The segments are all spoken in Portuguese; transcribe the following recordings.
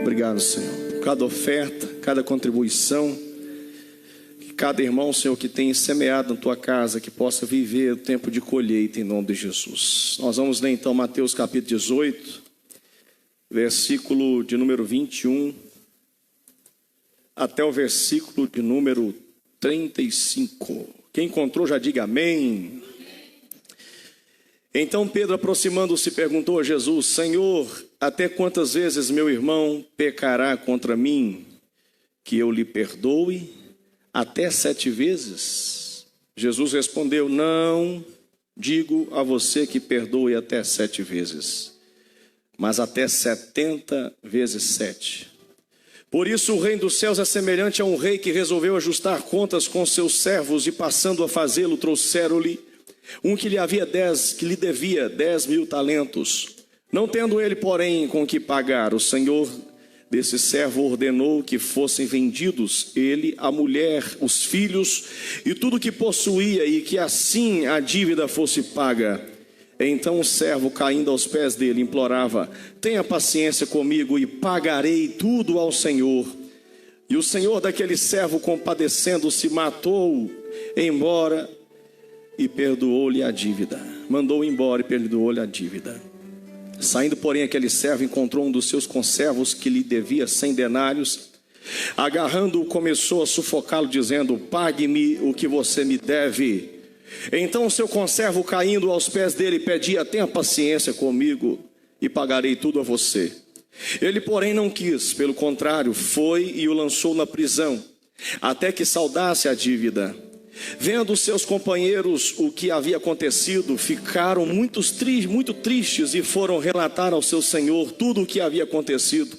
Obrigado, Senhor. Cada oferta, cada contribuição, que cada irmão, Senhor, que tem semeado na tua casa, que possa viver o tempo de colheita em nome de Jesus. Nós vamos ler então Mateus capítulo 18, versículo de número 21, até o versículo de número 35. Quem encontrou já diga amém. Então Pedro, aproximando-se, perguntou a Jesus: Senhor, até quantas vezes meu irmão pecará contra mim, que eu lhe perdoe? Até 7 vezes? Jesus respondeu: não digo a você que perdoe até 7 vezes, mas até 70 vezes 7. Por isso o reino dos céus é semelhante a um rei que resolveu ajustar contas com seus servos, e passando a fazê-lo, trouxeram-lhe um que lhe devia 10.000 talentos. Não tendo ele, porém, com que pagar, o senhor desse servo ordenou que fossem vendidos ele, a mulher, os filhos e tudo que possuía, e que assim a dívida fosse paga. Então o servo, caindo aos pés dele, implorava: tenha paciência comigo e pagarei tudo ao senhor. E o senhor daquele servo, compadecendo-se, matou-o embora e perdoou-lhe a dívida. Mandou embora e perdoou-lhe a dívida. Saindo, porém, aquele servo encontrou um dos seus conservos que lhe devia 100 denários. Agarrando-o, começou a sufocá-lo, dizendo: pague-me o que você me deve. Então o seu conservo, caindo aos pés dele, pedia: tenha paciência comigo e pagarei tudo a você. Ele, porém, não quis, pelo contrário, foi e o lançou na prisão, até que saldasse a dívida. Vendo seus companheiros o que havia acontecido, ficaram muito tristes e foram relatar ao seu senhor tudo o que havia acontecido.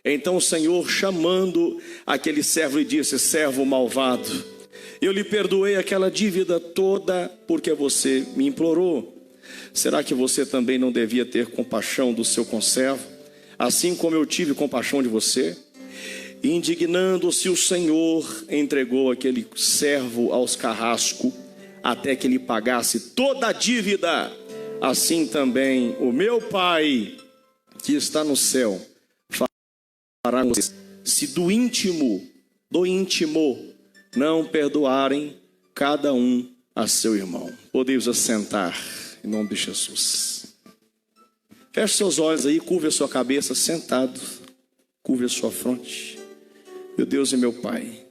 Então o senhor, chamando aquele servo, lhe disse: servo malvado, eu lhe perdoei aquela dívida toda porque você me implorou. Será que você também não devia ter compaixão do seu conservo, assim como eu tive compaixão de você? Indignando-se o senhor, entregou aquele servo aos carrascos, até que lhe pagasse toda a dívida. Assim também o meu Pai, que está no céu, fará com vocês, se do íntimo não perdoarem cada um a seu irmão. Podemos assentar em nome de Jesus. Feche seus olhos aí, curve a sua cabeça, sentado, curve a sua fronte. Meu Deus e meu Pai,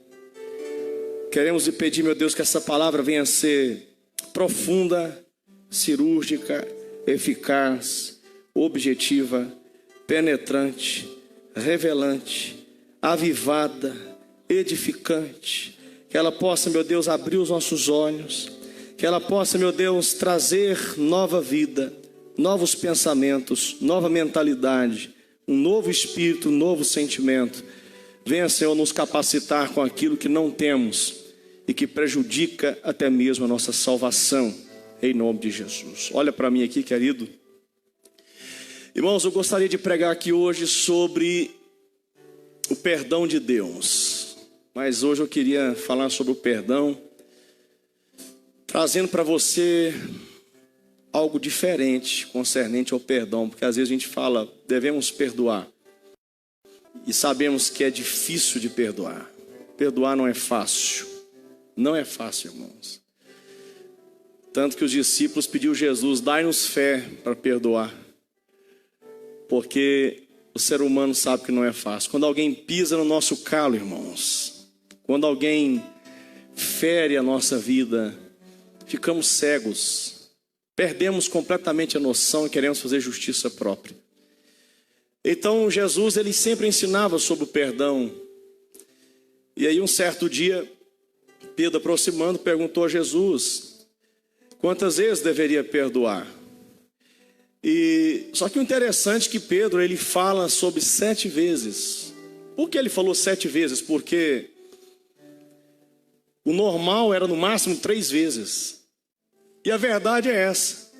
queremos lhe pedir, meu Deus, que essa palavra venha a ser profunda, cirúrgica, eficaz, objetiva, penetrante, revelante, avivada, edificante. Que ela possa, meu Deus, abrir os nossos olhos, que ela possa, meu Deus, trazer nova vida, novos pensamentos, nova mentalidade, um novo espírito, um novo sentimento. Venha, Senhor, nos capacitar com aquilo que não temos e que prejudica até mesmo a nossa salvação, em nome de Jesus. Olha para mim aqui, querido. Irmãos, eu gostaria de pregar aqui hoje sobre o perdão de Deus. Mas hoje eu queria falar sobre o perdão, trazendo para você algo diferente concernente ao perdão. Porque às vezes a gente fala, devemos perdoar. E sabemos que é difícil de perdoar. Perdoar não é fácil. Não é fácil, irmãos. Tanto que os discípulos pediram a Jesus: dai-nos fé para perdoar. Porque o ser humano sabe que não é fácil. Quando alguém pisa no nosso calo, irmãos, quando alguém fere a nossa vida, ficamos cegos. Perdemos completamente a noção e queremos fazer justiça própria. Então Jesus, ele sempre ensinava sobre o perdão. E aí um certo dia, Pedro, aproximando, perguntou a Jesus: quantas vezes deveria perdoar? Só que o interessante é que Pedro, ele fala sobre 7 vezes. Por que ele falou 7 vezes? Porque o normal era no máximo 3 vezes. E a verdade é essa: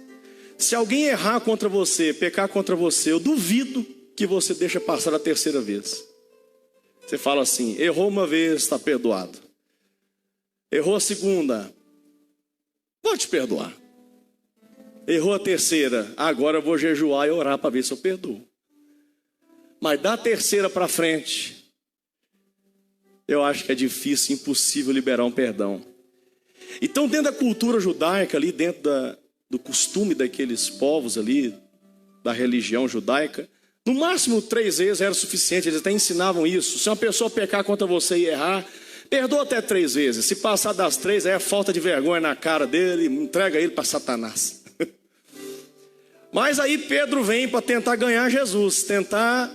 se alguém errar contra você, pecar contra você, eu duvido que você deixa passar a 3ª vez. Você fala assim: errou uma vez, está perdoado. Errou a 2ª, vou te perdoar. Errou a 3ª, agora eu vou jejuar e orar para ver se eu perdoo. Mas da terceira para frente, eu acho que é difícil, impossível liberar um perdão. Então, dentro da cultura judaica, ali dentro do costume daqueles povos ali, da religião judaica, no máximo 3 vezes era suficiente. Eles até ensinavam isso. Se uma pessoa pecar contra você e errar, perdoa até 3 vezes. Se passar das 3, aí é falta de vergonha na cara dele, entrega ele para Satanás. Mas aí Pedro vem para tentar ganhar Jesus, tentar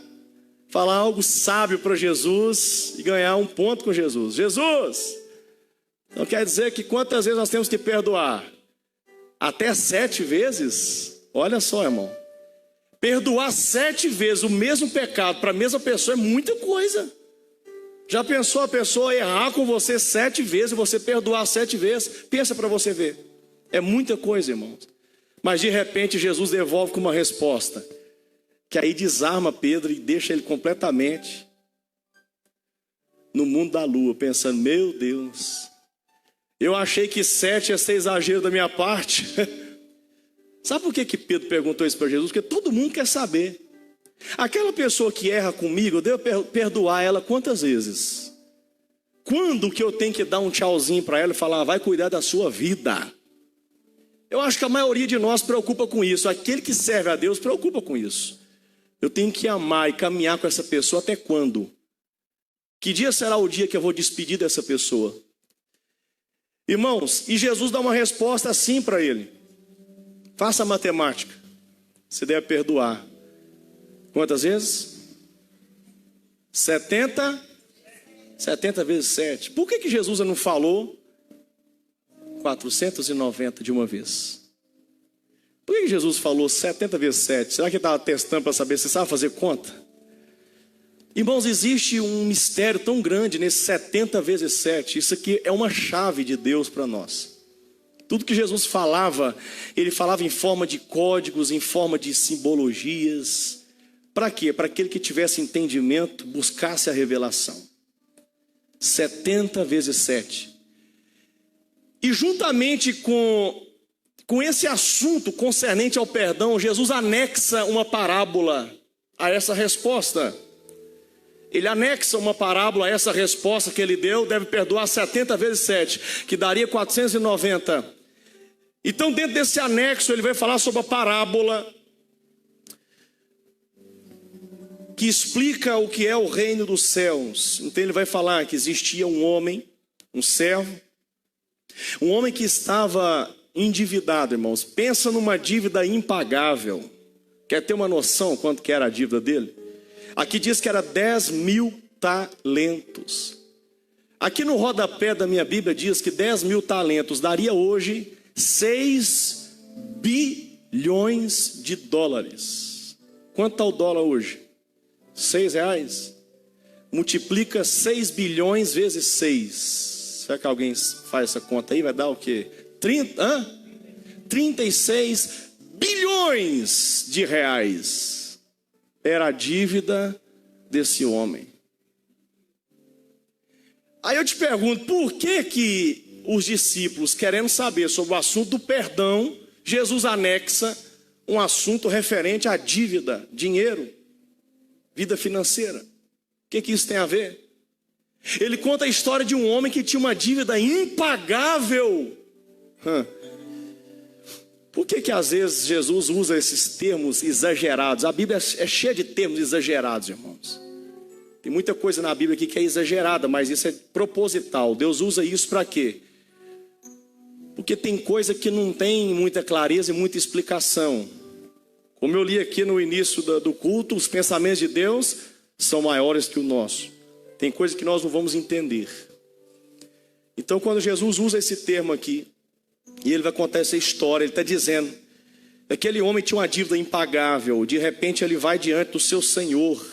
falar algo sábio para Jesus e ganhar um ponto com Jesus. Jesus, não quer dizer que quantas vezes nós temos que perdoar? Até 7 vezes? Olha só, irmão. Perdoar 7 vezes o mesmo pecado para a mesma pessoa é muita coisa. Já pensou a pessoa errar com você 7 vezes e você perdoar 7 vezes? Pensa para você ver. É muita coisa, irmãos. Mas de repente Jesus devolve com uma resposta que aí desarma Pedro e deixa ele completamente no mundo da lua, pensando, meu Deus, eu achei que 7 ia ser exagero da minha parte. Sabe por que Pedro perguntou isso para Jesus? Porque todo mundo quer saber. Aquela pessoa que erra comigo, eu devo perdoar ela quantas vezes? Quando que eu tenho que dar um tchauzinho para ela e falar, vai cuidar da sua vida? Eu acho que a maioria de nós preocupa com isso. Aquele que serve a Deus preocupa com isso. Eu tenho que amar e caminhar com essa pessoa até quando? Que dia será o dia que eu vou despedir dessa pessoa? Irmãos, e Jesus dá uma resposta assim para ele. Faça a matemática. Você deve perdoar. Quantas vezes? 70 vezes 7. Por que Jesus não falou 490 de uma vez? Por que Jesus falou 70 vezes 7? Será que ele estava testando para saber se sabe fazer conta? Irmãos, existe um mistério tão grande nesse 70 vezes 7. Isso aqui é uma chave de Deus para nós. Tudo que Jesus falava, ele falava em forma de códigos, em forma de simbologias. Para quê? Para aquele que tivesse entendimento, buscasse a revelação. 70 vezes 7. E juntamente com esse assunto concernente ao perdão, Jesus anexa uma parábola a essa resposta. Ele anexa uma parábola a essa resposta que ele deu, deve perdoar 70 vezes 7, que daria 490. Então, dentro desse anexo, ele vai falar sobre a parábola que explica o que é o reino dos céus. Então ele vai falar que existia um homem, um servo, um homem que estava endividado, irmãos. Pensa numa dívida impagável. Quer ter uma noção quanto que era a dívida dele? Aqui diz que era 10.000 talentos. Aqui no rodapé da minha Bíblia diz que 10.000 talentos daria hoje 6 bilhões de dólares. Quanto está o dólar hoje? 6 reais. Multiplica 6 bilhões vezes 6. Será que alguém faz essa conta aí? Vai dar o quê? 36 bilhões de reais. Era a dívida desse homem. Aí eu te pergunto, por que os discípulos, querendo saber sobre o assunto do perdão, Jesus anexa um assunto referente à dívida, dinheiro, vida financeira? O que isso tem a ver? Ele conta a história de um homem que tinha uma dívida impagável. Por que às vezes Jesus usa esses termos exagerados? A Bíblia é cheia de termos exagerados, irmãos. Tem muita coisa na Bíblia aqui que é exagerada, mas isso é proposital. Deus usa isso para quê? Porque tem coisa que não tem muita clareza e muita explicação. Como eu li aqui no início do culto, os pensamentos de Deus são maiores que o nosso. Tem coisa que nós não vamos entender. Então, quando Jesus usa esse termo aqui, e ele vai contar essa história, ele está dizendo, aquele homem tinha uma dívida impagável, de repente ele vai diante do seu Senhor.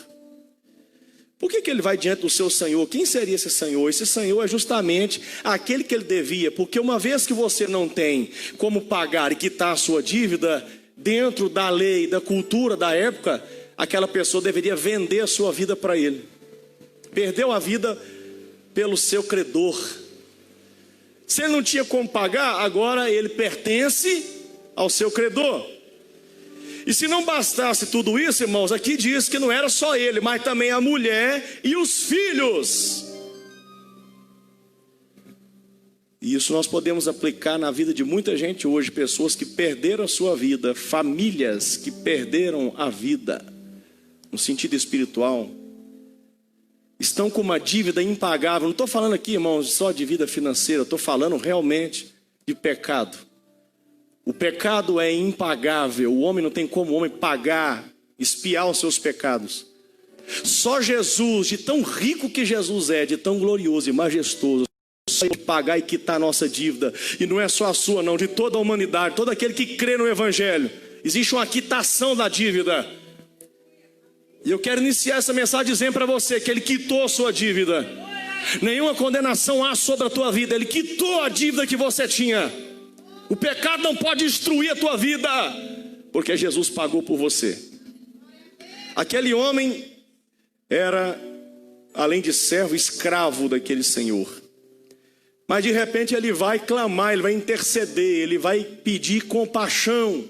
Por que ele vai diante do seu Senhor? Quem seria esse Senhor? Esse Senhor é justamente aquele que ele devia, porque uma vez que você não tem como pagar e quitar a sua dívida, dentro da lei, da cultura da época, aquela pessoa deveria vender a sua vida para ele. Perdeu a vida pelo seu credor. Se ele não tinha como pagar, agora ele pertence ao seu credor. E se não bastasse tudo isso, irmãos, aqui diz que não era só ele, mas também a mulher e os filhos. E isso nós podemos aplicar na vida de muita gente hoje, pessoas que perderam a sua vida, famílias que perderam a vida, no sentido espiritual, estão com uma dívida impagável. Não estou falando aqui, irmãos, só de vida financeira, estou falando realmente de pecado. O pecado é impagável, o homem não tem como o homem pagar, expiar os seus pecados. Só Jesus, de tão rico que Jesus é, de tão glorioso e majestoso, só de pagar e quitar a nossa dívida. E não é só a sua não, de toda a humanidade, todo aquele que crê no Evangelho. Existe uma quitação da dívida. E eu quero iniciar essa mensagem dizendo para você que Ele quitou a sua dívida. Nenhuma condenação há sobre a tua vida. Ele quitou a dívida que você tinha. O pecado não pode destruir a tua vida, porque Jesus pagou por você. Aquele homem era, além de servo, escravo daquele senhor. Mas de repente ele vai clamar, ele vai interceder, ele vai pedir compaixão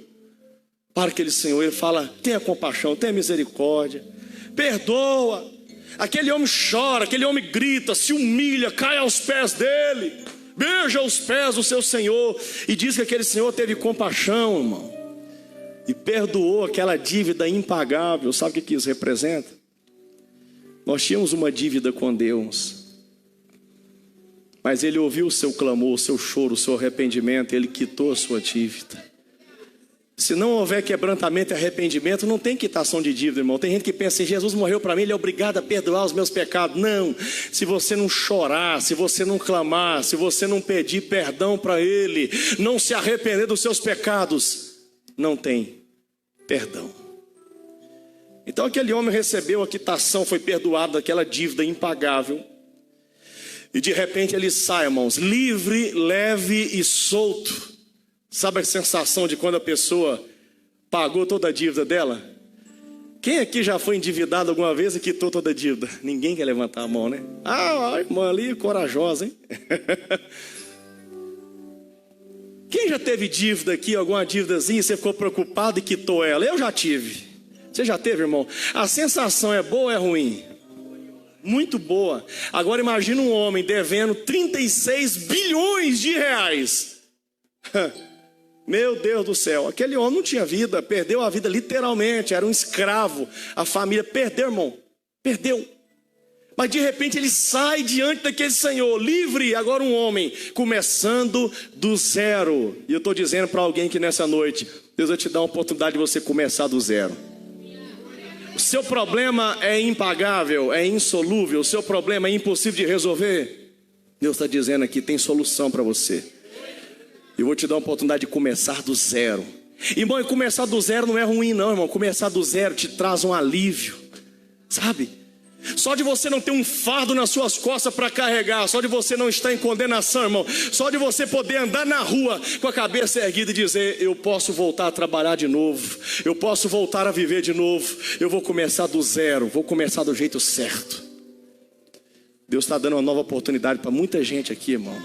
para aquele senhor. Ele fala: tenha compaixão, tenha misericórdia, perdoa. Aquele homem chora, aquele homem grita, se humilha, cai aos pés dele, beija os pés do seu senhor. E diz que aquele senhor teve compaixão, irmão, e perdoou aquela dívida impagável. Sabe o que isso representa? Nós tínhamos uma dívida com Deus, mas Ele ouviu o seu clamor, o seu choro, o seu arrependimento. Ele quitou a sua dívida. Se não houver quebrantamento e arrependimento, não tem quitação de dívida, irmão. Tem gente que pensa assim: Jesus morreu para mim, Ele é obrigado a perdoar os meus pecados. Não, se você não chorar, se você não clamar, se você não pedir perdão para Ele, não se arrepender dos seus pecados, não tem perdão. Então aquele homem recebeu a quitação, foi perdoado daquela dívida impagável. E de repente ele sai, irmãos, livre, leve e solto. Sabe a sensação de quando a pessoa pagou toda a dívida dela? Quem aqui já foi endividado alguma vez e quitou toda a dívida? Ninguém quer levantar a mão, né? Ah, a irmã ali, corajosa, hein? Quem já teve dívida aqui, alguma dívidazinha, e você ficou preocupado e quitou ela? Eu já tive. Você já teve, irmão? A sensação é boa ou é ruim? Muito boa. Agora imagina um homem devendo 36 bilhões de reais. Meu Deus do céu, aquele homem não tinha vida, perdeu a vida literalmente, era um escravo. A família perdeu, irmão, perdeu. Mas de repente ele sai diante daquele senhor, livre, agora um homem, começando do zero. E eu estou dizendo para alguém que nessa noite, Deus vai te dar uma oportunidade de você começar do zero. O seu problema é impagável, é insolúvel, o seu problema é impossível de resolver. Deus está dizendo aqui, tem solução para você. Eu vou te dar uma oportunidade de começar do zero. Irmão, e começar do zero não é ruim não, irmão. Começar do zero te traz um alívio, sabe? Só de você não ter um fardo nas suas costas para carregar, só de você não estar em condenação, irmão, só de você poder andar na rua com a cabeça erguida e dizer: eu posso voltar a trabalhar de novo, eu posso voltar a viver de novo, eu vou começar do zero, vou começar do jeito certo. Deus está dando uma nova oportunidade para muita gente aqui, irmão,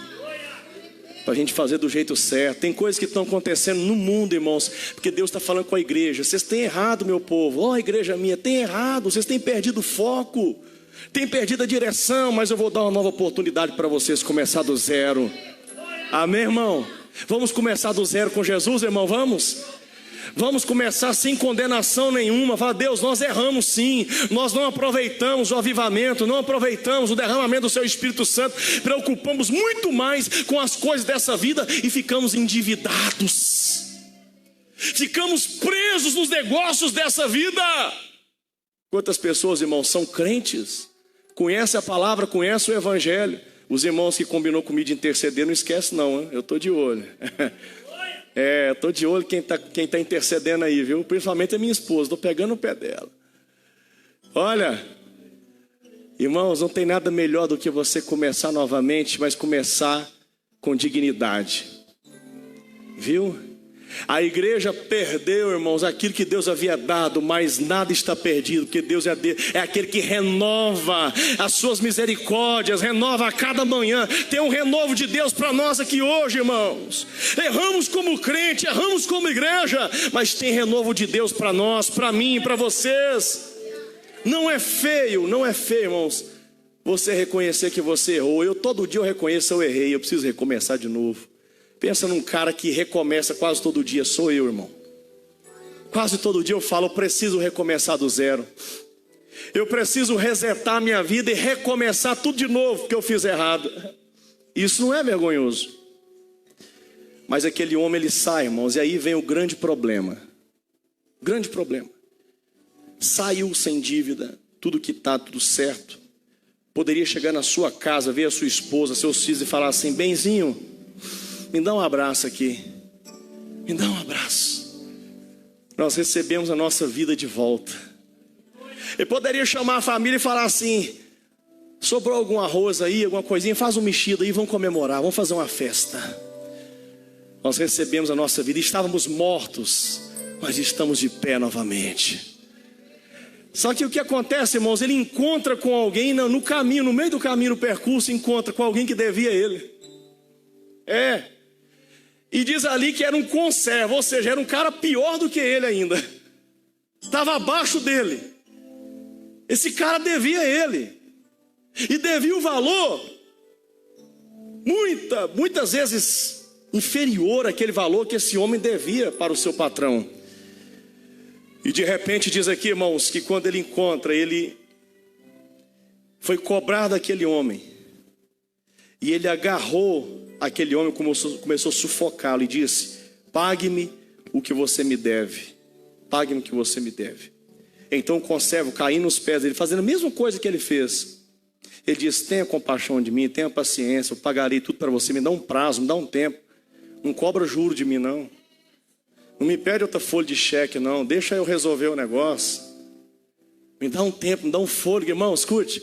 para a gente fazer do jeito certo. Tem coisas que estão acontecendo no mundo, irmãos, porque Deus está falando com a igreja: vocês têm errado, meu povo. Ó, igreja minha, tem errado, vocês têm perdido o foco, têm perdido a direção, mas eu vou dar uma nova oportunidade para vocês começar do zero. Amém, irmão? Vamos começar do zero com Jesus, irmão, vamos? Vamos começar sem condenação nenhuma. Fala: Deus, nós erramos sim, nós não aproveitamos o avivamento, não aproveitamos o derramamento do seu Espírito Santo, preocupamos muito mais com as coisas dessa vida e ficamos endividados, ficamos presos nos negócios dessa vida. Quantas pessoas, irmãos, são crentes, conhecem a palavra, conhecem o Evangelho. Os irmãos que combinou comigo de interceder, não esquece não, hein? Eu estou de olho. Estou de olho quem tá intercedendo aí, viu? Principalmente a minha esposa, estou pegando o pé dela. Olha, irmãos, não tem nada melhor do que você começar novamente, mas começar com dignidade. Viu? A igreja perdeu, irmãos, aquilo que Deus havia dado, mas nada está perdido, porque Deus é aquele que renova as suas misericórdias, renova a cada manhã. Tem um renovo de Deus para nós aqui hoje, irmãos. Erramos como crente, erramos como igreja, mas tem renovo de Deus para nós, para mim, para vocês. Não é feio, irmãos, você reconhecer que você errou. Todo dia eu reconheço, eu errei, eu preciso recomeçar de novo. Pensa num cara que recomeça quase todo dia. Sou eu, irmão. Quase todo dia eu falo, eu preciso recomeçar do zero. Eu preciso resetar a minha vida e recomeçar tudo de novo, porque eu fiz errado. Isso não é vergonhoso. Mas aquele homem, ele sai, irmãos, e aí vem o grande problema. Grande problema. Saiu sem dívida, tudo quitado, tudo certo. Poderia chegar na sua casa, ver a sua esposa, seus filhos e falar assim: benzinho, me dá um abraço aqui. Me dá um abraço. Nós recebemos a nossa vida de volta. Ele poderia chamar a família e falar assim: sobrou algum arroz aí, alguma coisinha, faz um mexido aí, vamos comemorar, vamos fazer uma festa. Nós recebemos a nossa vida. Estávamos mortos, mas estamos de pé novamente. Só que o que acontece, irmãos, ele encontra com alguém no caminho, no meio do caminho, no percurso, encontra com alguém que devia a ele. E diz ali que era um conservo, ou seja, era um cara pior do que ele ainda. Estava abaixo dele. Esse cara devia a ele. E devia o valor muitas vezes inferior àquele valor que esse homem devia para o seu patrão. E de repente diz aqui, irmãos, que quando ele encontra, ele foi cobrar daquele homem. E ele agarrou aquele homem, começou a sufocá-lo e disse: pague-me o que você me deve. Pague-me o que você me deve. Então o conservo, caindo nos pés dele, fazendo a mesma coisa que ele fez, ele disse: tenha compaixão de mim, tenha paciência, eu pagarei tudo para você, me dá um prazo, me dá um tempo. Não cobra juro de mim não. Não me pede outra folha de cheque não, deixa eu resolver o negócio. Me dá um tempo, me dá um fôlego. Irmão, escute.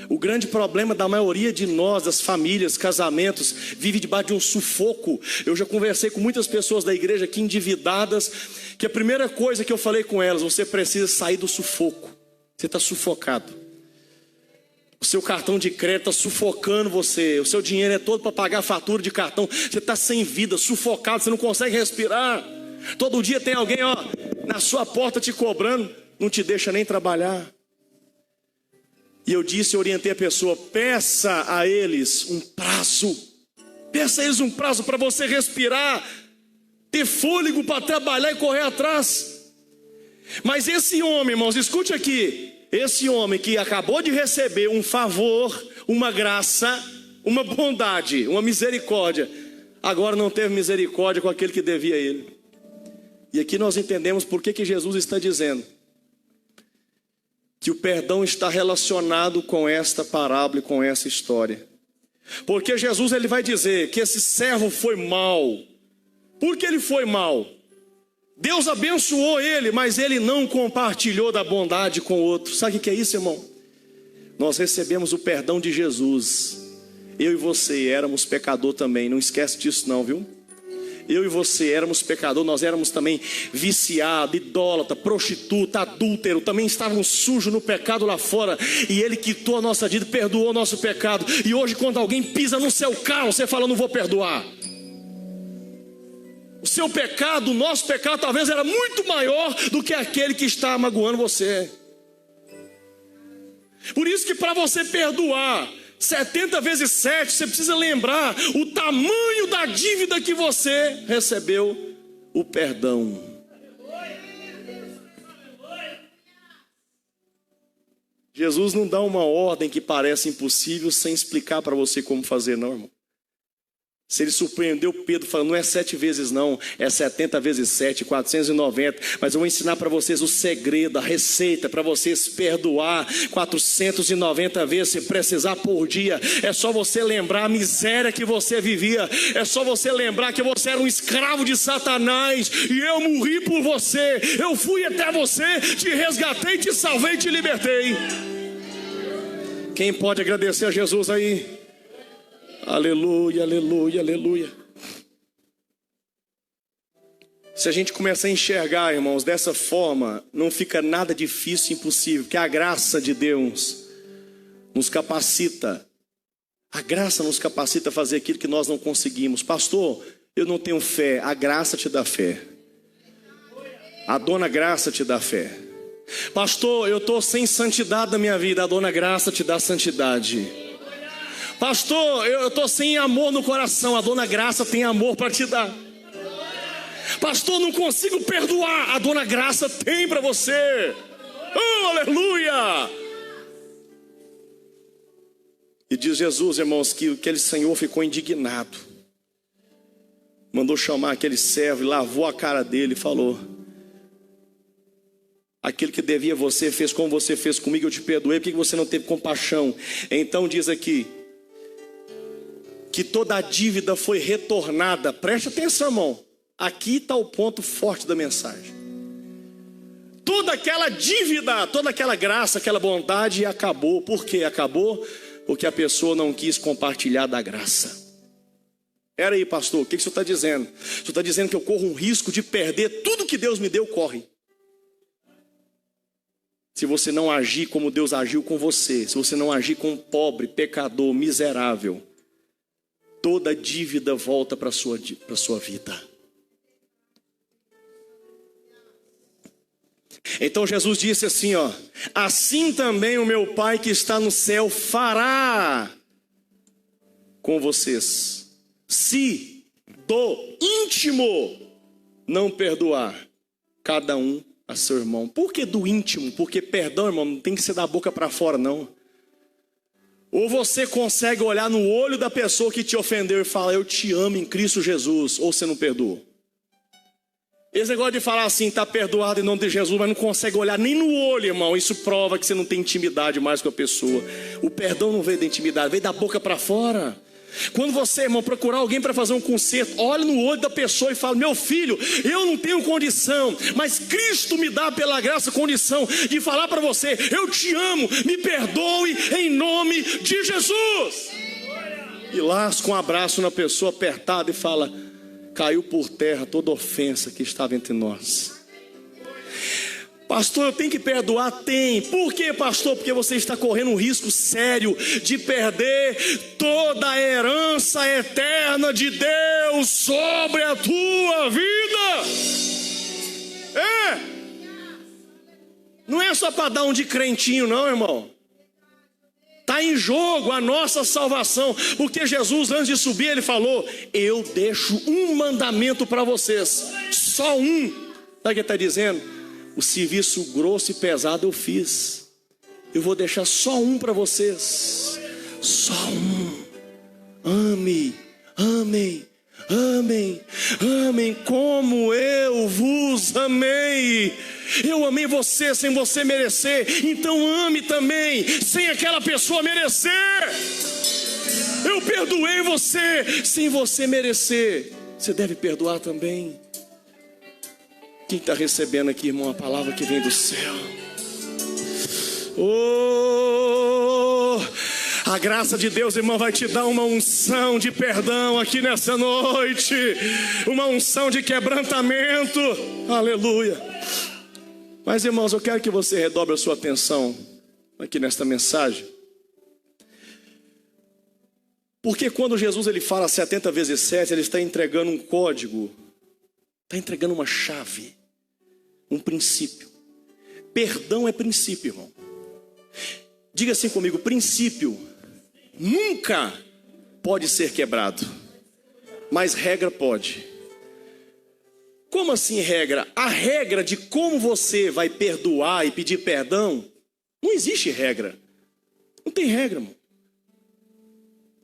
O grande problema da maioria de nós, das famílias, casamentos, vive debaixo de um sufoco. Eu já conversei com muitas pessoas da igreja aqui endividadas, que a primeira coisa que eu falei com elas: você precisa sair do sufoco. Você está sufocado. O seu cartão de crédito está sufocando você. O seu dinheiro é todo para pagar a fatura de cartão. Você está sem vida, sufocado, você não consegue respirar. Todo dia tem alguém na sua porta te cobrando, não te deixa nem trabalhar. E eu orientei a pessoa: peça a eles um prazo. Peça a eles um prazo para você respirar, ter fôlego para trabalhar e correr atrás. Mas esse homem, irmãos, escute aqui. Esse homem que acabou de receber um favor, uma graça, uma bondade, uma misericórdia, agora não teve misericórdia com aquele que devia a ele. E aqui nós entendemos por que Jesus está dizendo que o perdão está relacionado com esta parábola e com essa história. Porque Jesus ele vai dizer que esse servo foi mau. Por que ele foi mau? Deus abençoou ele, mas ele não compartilhou da bondade com o outro. Sabe o que é isso, irmão? Nós recebemos o perdão de Jesus. Eu e você éramos pecador também, não esquece disso não, viu? Eu e você éramos pecador, nós éramos também viciado, idólatra, prostituta, adúltero, também estávamos sujos no pecado lá fora. E ele quitou a nossa dívida, perdoou o nosso pecado. E hoje quando alguém pisa no seu carro, você fala: não vou perdoar. O seu pecado, o nosso pecado talvez era muito maior do que aquele que está magoando você. Por isso que para você perdoar 70 vezes 7, você precisa lembrar o tamanho da dívida que você recebeu, o perdão. Jesus não dá uma ordem que parece impossível sem explicar para você como fazer, não, irmão. Se ele surpreendeu Pedro falando: não é 7 vezes não, é 70 vezes 7, 490. Mas eu vou ensinar para vocês o segredo, a receita para vocês perdoar 490 vezes se precisar por dia. É só você lembrar a miséria que você vivia. É só você lembrar que você era um escravo de Satanás e eu morri por você. Eu fui até você, te resgatei, te salvei, te libertei. Quem pode agradecer a Jesus aí? Aleluia, aleluia, aleluia. Se a gente começar a enxergar, irmãos, dessa forma, não fica nada difícil e impossível, porque a graça de Deus nos capacita. A graça nos capacita a fazer aquilo que nós não conseguimos. Pastor, eu não tenho fé. A graça te dá fé. A dona graça te dá fé. Pastor, eu estou sem santidade na minha vida. A dona graça te dá santidade. Pastor, eu estou sem amor no coração. A dona graça tem amor para te dar. Pastor, não consigo perdoar. A dona graça tem para você. Oh, aleluia! E diz Jesus, irmãos, que aquele senhor ficou indignado. Mandou chamar aquele servo e lavou a cara dele e falou: aquele que devia você fez como você fez comigo, eu te perdoei, por que você não teve compaixão? Então diz aqui que toda a dívida foi retornada. Preste atenção, irmão. Aqui está o ponto forte da mensagem. Toda aquela dívida, toda aquela graça, aquela bondade acabou. Por que acabou? Porque a pessoa não quis compartilhar da graça. Era aí, pastor, o que o senhor está dizendo? O senhor está dizendo que eu corro um risco de perder tudo que Deus me deu? Corre. Se você não agir como Deus agiu com você, se você não agir com um pobre, pecador, miserável, toda dívida volta para a sua vida. Então Jesus disse assim, ó: assim também o meu Pai que está no céu fará com vocês, se do íntimo não perdoar cada um a seu irmão. Por que do íntimo? Porque perdão, irmão, não tem que ser da boca para fora, não. Ou você consegue olhar no olho da pessoa que te ofendeu e falar: eu te amo em Cristo Jesus, ou você não perdoa. Esse negócio de falar assim, está perdoado em nome de Jesus, mas não consegue olhar nem no olho, irmão, isso prova que você não tem intimidade mais com a pessoa. O perdão não veio da intimidade, veio da boca para fora. Quando você, irmão, procurar alguém para fazer um conserto, olha no olho da pessoa e fala: meu filho, eu não tenho condição, mas Cristo me dá pela graça condição de falar para você: eu te amo, me perdoe em nome de Jesus. E lasca um abraço na pessoa apertada e fala: caiu por terra toda ofensa que estava entre nós. Pastor, eu tenho que perdoar? Tem. Por quê, pastor? Porque você está correndo um risco sério de perder toda a herança eterna de Deus sobre a tua vida. Não é só para dar um de crentinho, não, irmão. Está em jogo a nossa salvação, porque Jesus, antes de subir, ele falou: eu deixo um mandamento para vocês, só um. Sabe o que ele está dizendo? O serviço grosso e pesado eu fiz, eu vou deixar só um para vocês, só um. Amem, amem, amem, amem como eu vos amei. Eu amei você sem você merecer, então ame também sem aquela pessoa merecer. Eu perdoei você sem você merecer, você deve perdoar também. Quem está recebendo aqui, irmão, a palavra que vem do céu? Oh, a graça de Deus, irmão, vai te dar uma unção de perdão aqui nessa noite, uma unção de quebrantamento. Aleluia. Mas, irmãos, eu quero que você redobre a sua atenção aqui nesta mensagem. Porque quando Jesus ele fala 70 vezes 7, ele está entregando um código, está entregando uma chave, um princípio. Perdão é princípio, irmão. Diga assim comigo: princípio nunca pode ser quebrado, mas regra pode. Como assim regra? A regra de como você vai perdoar e pedir perdão, não existe regra. Não tem regra, irmão.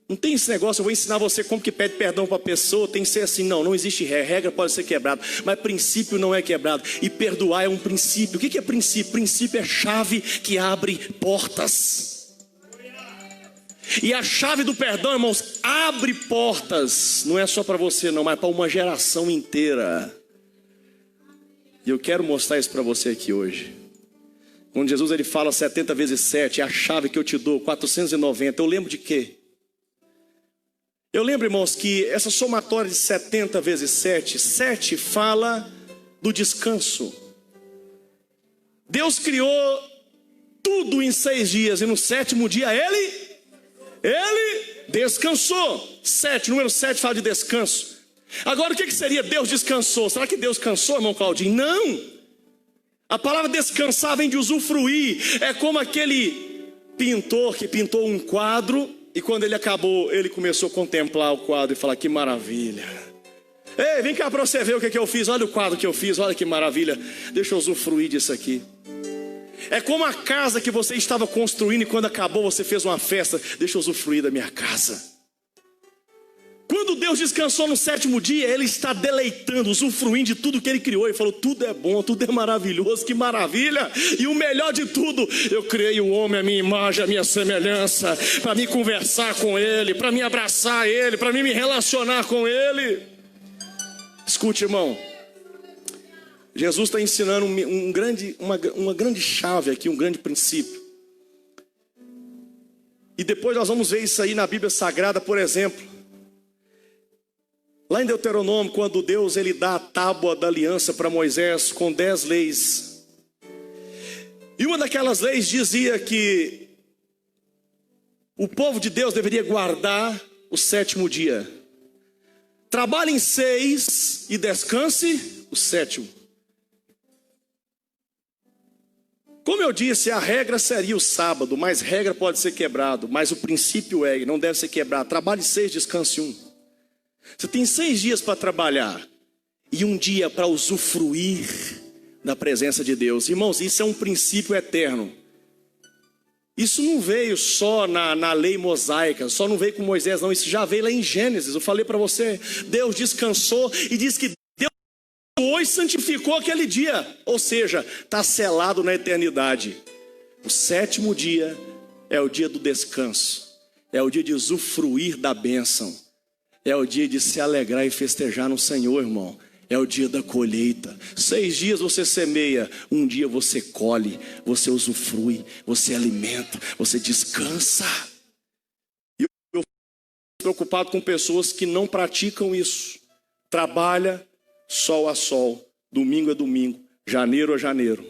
Não tem esse negócio: eu vou ensinar você como que pede perdão para a pessoa, tem que ser assim. Não, não existe regra. Regra pode ser quebrada, mas princípio não é quebrado. E perdoar é um princípio. O que é princípio? Princípio é chave que abre portas. E a chave do perdão, irmãos, abre portas. Não é só para você não, mas para uma geração inteira. E eu quero mostrar isso para você aqui hoje. Quando Jesus ele fala 70 vezes 7, é a chave que eu te dou, 490. Eu lembro de quê? Eu lembro, irmãos, que essa somatória de 70 vezes 7, 7 fala do descanso. Deus criou tudo em 6 dias e no 7º dia Ele descansou. 7, número 7 fala de descanso. Agora o que seria Deus descansou? Será que Deus cansou, irmão Claudinho? Não. A palavra descansar vem de usufruir. É como aquele pintor que pintou um quadro e quando ele acabou, ele começou a contemplar o quadro e falar: que maravilha. Ei, vem cá para você ver o que eu fiz. Olha o quadro que eu fiz, olha que maravilha. Deixa eu usufruir disso aqui. É como a casa que você estava construindo e quando acabou você fez uma festa. Deixa eu usufruir da minha casa. Quando Deus descansou no 7º dia, Ele está deleitando, usufruindo de tudo que Ele criou. Ele falou: tudo é bom, tudo é maravilhoso, que maravilha. E o melhor de tudo, eu criei o homem à minha imagem, à minha semelhança, para me conversar com Ele, para me abraçar Ele, para me relacionar com Ele. Escute, irmão, Jesus está ensinando uma grande chave aqui, um grande princípio. E depois nós vamos ver isso aí na Bíblia Sagrada, por exemplo. Lá em Deuteronômio, quando Deus ele dá a tábua da aliança para Moisés com 10 leis. E uma daquelas leis dizia que o povo de Deus deveria guardar o 7º dia. Trabalhe em 6 e descanse o 7º. Como eu disse, a regra seria o sábado, mas regra pode ser quebrado, mas o princípio é, não deve ser quebrado. Trabalhe 6, descanse 1. Você tem 6 dias para trabalhar e 1 dia para usufruir da presença de Deus. Irmãos, isso é um princípio eterno. Isso não veio só na lei mosaica, só não veio com Moisés, não. Isso já veio lá em Gênesis. Eu falei para você, Deus descansou e disse que Deus hoje santificou aquele dia. Ou seja, está selado na eternidade. O 7º dia é o dia do descanso. É o dia de usufruir da bênção. É o dia de se alegrar e festejar no Senhor, irmão. É o dia da colheita. 6 dias você semeia, 1 dia você colhe, você usufrui, você alimenta, você descansa. E eu fico preocupado com pessoas que não praticam isso. Trabalha sol a sol, domingo a domingo, janeiro a janeiro.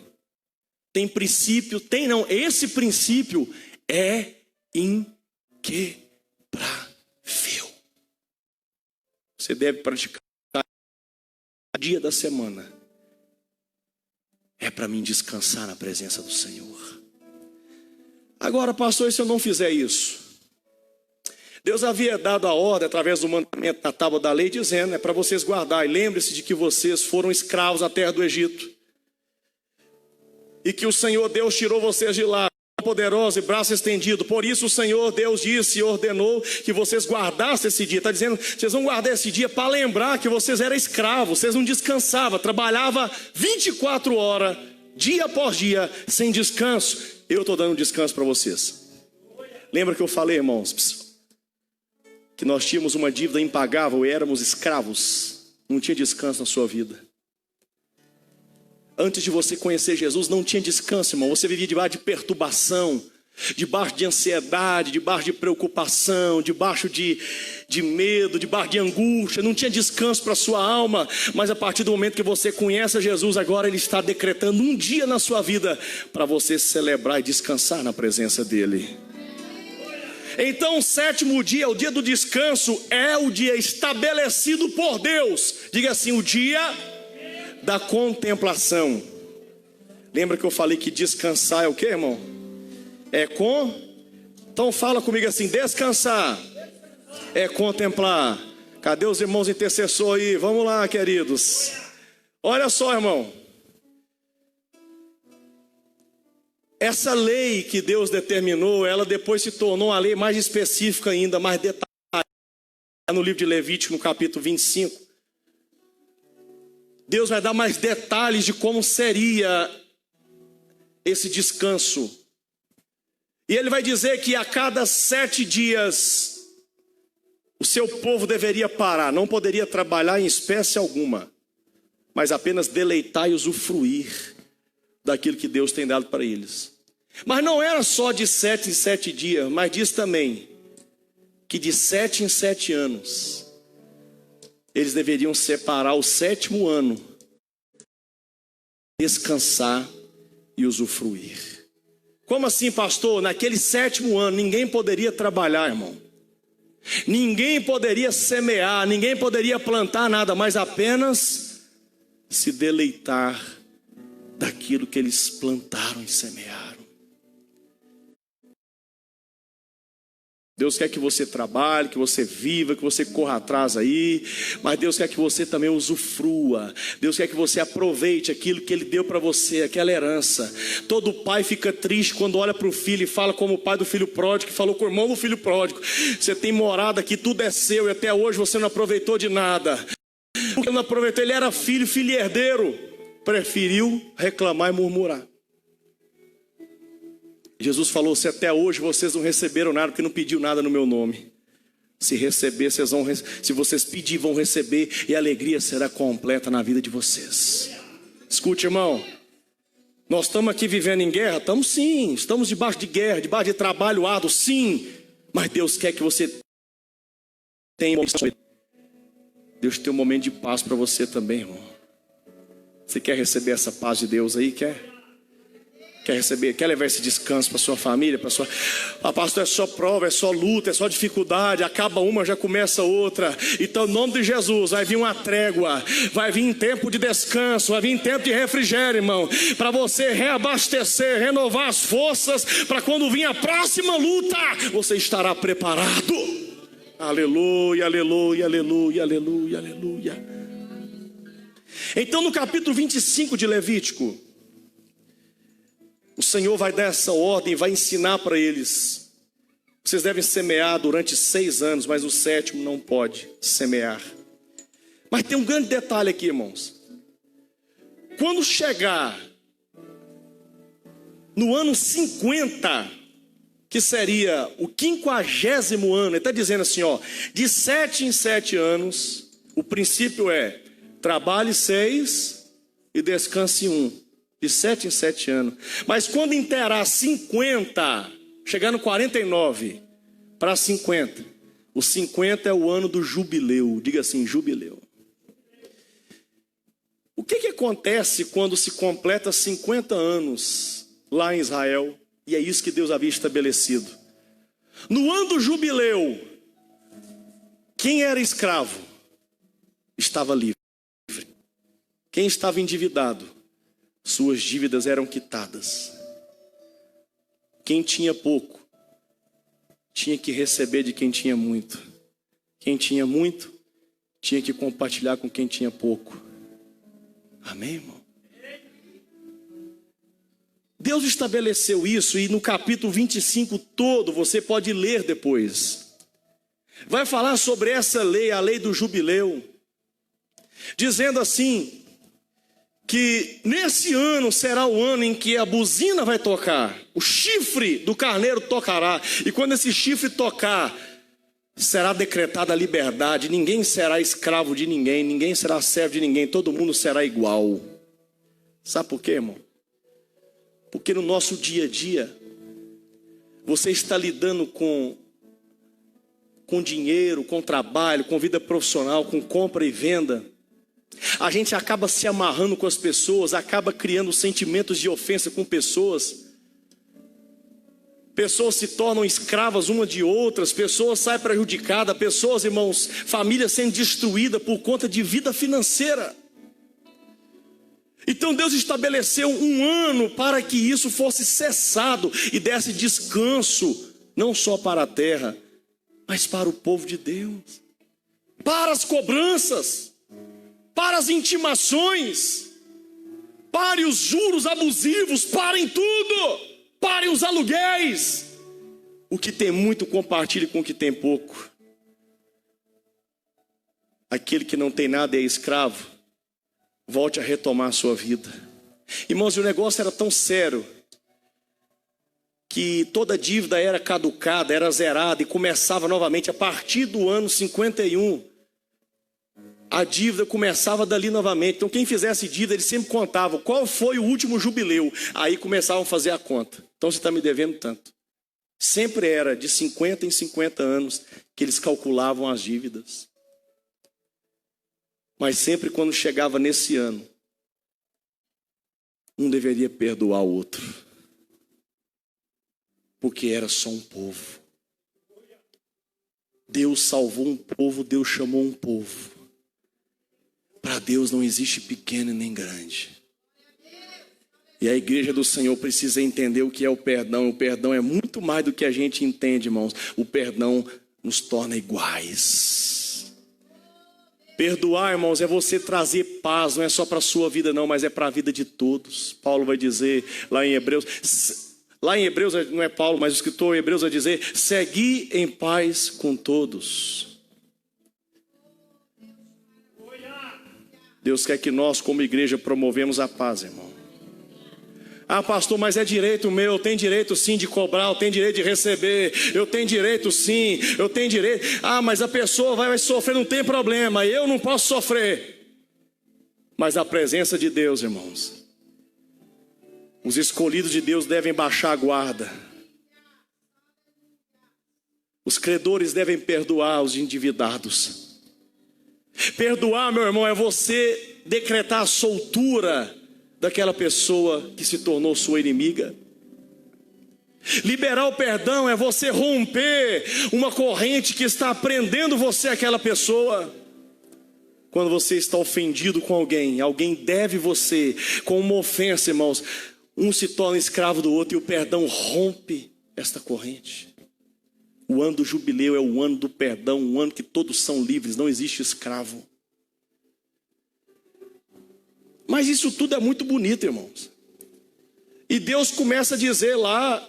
Tem princípio? Tem não. Esse princípio é inquebrável. Você deve praticar o dia da semana. É para mim descansar na presença do Senhor. Agora, pastor, e se eu não fizer isso? Deus havia dado a ordem através do mandamento da tábua da lei, dizendo: é para vocês guardar. E lembre-se de que vocês foram escravos na terra do Egito. E que o Senhor Deus tirou vocês de lá, poderoso e braço estendido. Por isso o Senhor Deus disse e ordenou que vocês guardassem esse dia. Está dizendo, vocês vão guardar esse dia para lembrar que vocês eram escravos. Vocês não descansavam, trabalhavam 24 horas, dia após dia, sem descanso. Eu estou dando descanso para vocês. Lembra que eu falei, irmãos, que nós tínhamos uma dívida impagável e éramos escravos. Não tinha descanso na sua vida. Antes de você conhecer Jesus, não tinha descanso, irmão. Você vivia debaixo de perturbação, debaixo de ansiedade, debaixo de preocupação, debaixo de medo, debaixo de angústia. Não tinha descanso para a sua alma. Mas a partir do momento que você conhece Jesus, agora Ele está decretando 1 dia na sua vida para você celebrar e descansar na presença dEle. Então o 7º dia, o dia do descanso, é o dia estabelecido por Deus. Diga assim, o dia da contemplação. Lembra que eu falei que descansar é o que, irmão? Então fala comigo assim, descansar é contemplar. Cadê os irmãos intercessores aí? Vamos lá, queridos. Olha só, irmão. Essa lei que Deus determinou, ela depois se tornou uma lei mais específica ainda, mais detalhada. No livro de Levítico, no capítulo 25. Deus vai dar mais detalhes de como seria esse descanso. E Ele vai dizer que a cada 7 dias o seu povo deveria parar. Não poderia trabalhar em espécie alguma, mas apenas deleitar e usufruir daquilo que Deus tem dado para eles. Mas não era só de 7 em 7 dias, mas diz também que de 7 em 7 anos eles deveriam separar o 7º ano descansar e usufruir. Como assim, pastor? Naquele 7º ano, ninguém poderia trabalhar, irmão. Ninguém poderia semear, ninguém poderia plantar nada, mas apenas se deleitar daquilo que eles plantaram e semearam. Deus quer que você trabalhe, que você viva, que você corra atrás aí, mas Deus quer que você também usufrua. Deus quer que você aproveite aquilo que Ele deu para você, aquela herança. Todo pai fica triste quando olha para o filho e fala como o pai do filho pródigo, que falou com o irmão do filho pródigo: você tem morada aqui, tudo é seu, e até hoje você não aproveitou de nada. Porque não aproveitou, ele era filho e herdeiro, preferiu reclamar e murmurar. Jesus falou: se até hoje vocês não receberam nada, porque não pediu nada no meu nome. Se receber, se vocês pedir, vão receber, e a alegria será completa na vida de vocês. Escute, irmão, nós estamos aqui vivendo em guerra? Estamos sim, estamos debaixo de guerra, debaixo de trabalho árduo, sim. Mas Deus quer que você tenha, Deus tem um momento de paz para você também, irmão. Você quer receber essa paz de Deus aí? Quer receber, quer levar esse descanso para sua família, para sua... Ah, pastor, é só prova, é só luta, é só dificuldade, acaba uma, já começa outra. Então, em nome de Jesus, vai vir uma trégua, vai vir tempo de descanso, vai vir tempo de refrigério, irmão, para você reabastecer, renovar as forças, para quando vir a próxima luta, você estará preparado. Aleluia, aleluia, aleluia, aleluia, aleluia. Então, no capítulo 25 de Levítico, o Senhor vai dar essa ordem, vai ensinar para eles: vocês devem semear durante 6 anos, mas o 7º não pode semear. Mas tem um grande detalhe aqui, irmãos. Quando chegar no ano 50, que seria o 50º ano, ele está dizendo assim, ó, de 7 em 7 anos, o princípio é: trabalhe 6 e descanse 1. De 7 em 7 anos. Mas quando inteirar 50, chegar no 49 para 50, o 50 é o ano do jubileu. Diga assim, jubileu. O que acontece quando se completa 50 anos lá em Israel? E é isso que Deus havia estabelecido. No ano do jubileu, quem era escravo estava livre. Quem estava endividado, suas dívidas eram quitadas. Quem tinha pouco tinha que receber de quem tinha muito. Quem tinha muito tinha que compartilhar com quem tinha pouco. Amém, irmão? Deus estabeleceu isso, e no capítulo 25 todo, você pode ler depois, vai falar sobre essa lei, a lei do jubileu, dizendo assim, que nesse ano será o ano em que a buzina vai tocar, o chifre do carneiro tocará, e quando esse chifre tocar, será decretada a liberdade, ninguém será escravo de ninguém, ninguém será servo de ninguém, todo mundo será igual. Sabe por quê, irmão? Porque no nosso dia a dia, você está lidando com dinheiro, com trabalho, com vida profissional, com compra e venda. A gente acaba se amarrando com as pessoas, acaba criando sentimentos de ofensa com pessoas. Pessoas se tornam escravas uma de outras, pessoas saem prejudicadas, pessoas, irmãos, famílias sendo destruídas por conta de vida financeira. Então Deus estabeleceu um ano para que isso fosse cessado e desse descanso, não só para a terra, mas para o povo de Deus, para as cobranças, para as intimações, pare os juros abusivos, parem tudo, parem os aluguéis. O que tem muito, compartilhe com o que tem pouco. Aquele que não tem nada é escravo, volte a retomar a sua vida. Irmãos, o negócio era tão sério que toda dívida era caducada, era zerada e começava novamente a partir do ano 51. A dívida começava dali novamente. Então quem fizesse dívida, eles sempre contavam qual foi o último jubileu. Aí começavam a fazer a conta. Então você está me devendo tanto. Sempre era de 50 em 50 anos que eles calculavam as dívidas. Mas sempre quando chegava nesse ano, um deveria perdoar o outro, porque era só um povo. Deus salvou um povo, Deus chamou um povo. Para Deus não existe pequeno nem grande. E a igreja do Senhor precisa entender o que é o perdão. O perdão é muito mais do que a gente entende, irmãos. O perdão nos torna iguais. Perdoar, irmãos, é você trazer paz. Não é só para a sua vida não, mas é para a vida de todos. Paulo vai dizer lá em Hebreus... Lá em Hebreus, não é Paulo, mas o escritor Hebreus vai dizer: segui em paz com todos. Deus quer que nós, como igreja, promovemos a paz, irmão. Ah, pastor, mas é direito meu, eu tenho direito sim de cobrar, eu tenho direito de receber, eu tenho direito sim, eu tenho direito. Ah, mas a pessoa vai sofrer, não tem problema, eu não posso sofrer. Mas a presença de Deus, irmãos, os escolhidos de Deus devem baixar a guarda. Os credores devem perdoar os endividados. Perdoar, meu irmão, é você decretar a soltura daquela pessoa que se tornou sua inimiga. Liberar o perdão é você romper uma corrente que está prendendo você àquela pessoa. Quando você está ofendido com alguém, alguém deve você com uma ofensa, irmãos, um se torna escravo do outro e o perdão rompe esta corrente. O ano do jubileu é o ano do perdão, um ano que todos são livres, não existe escravo. Mas isso tudo é muito bonito, irmãos. E Deus começa a dizer lá: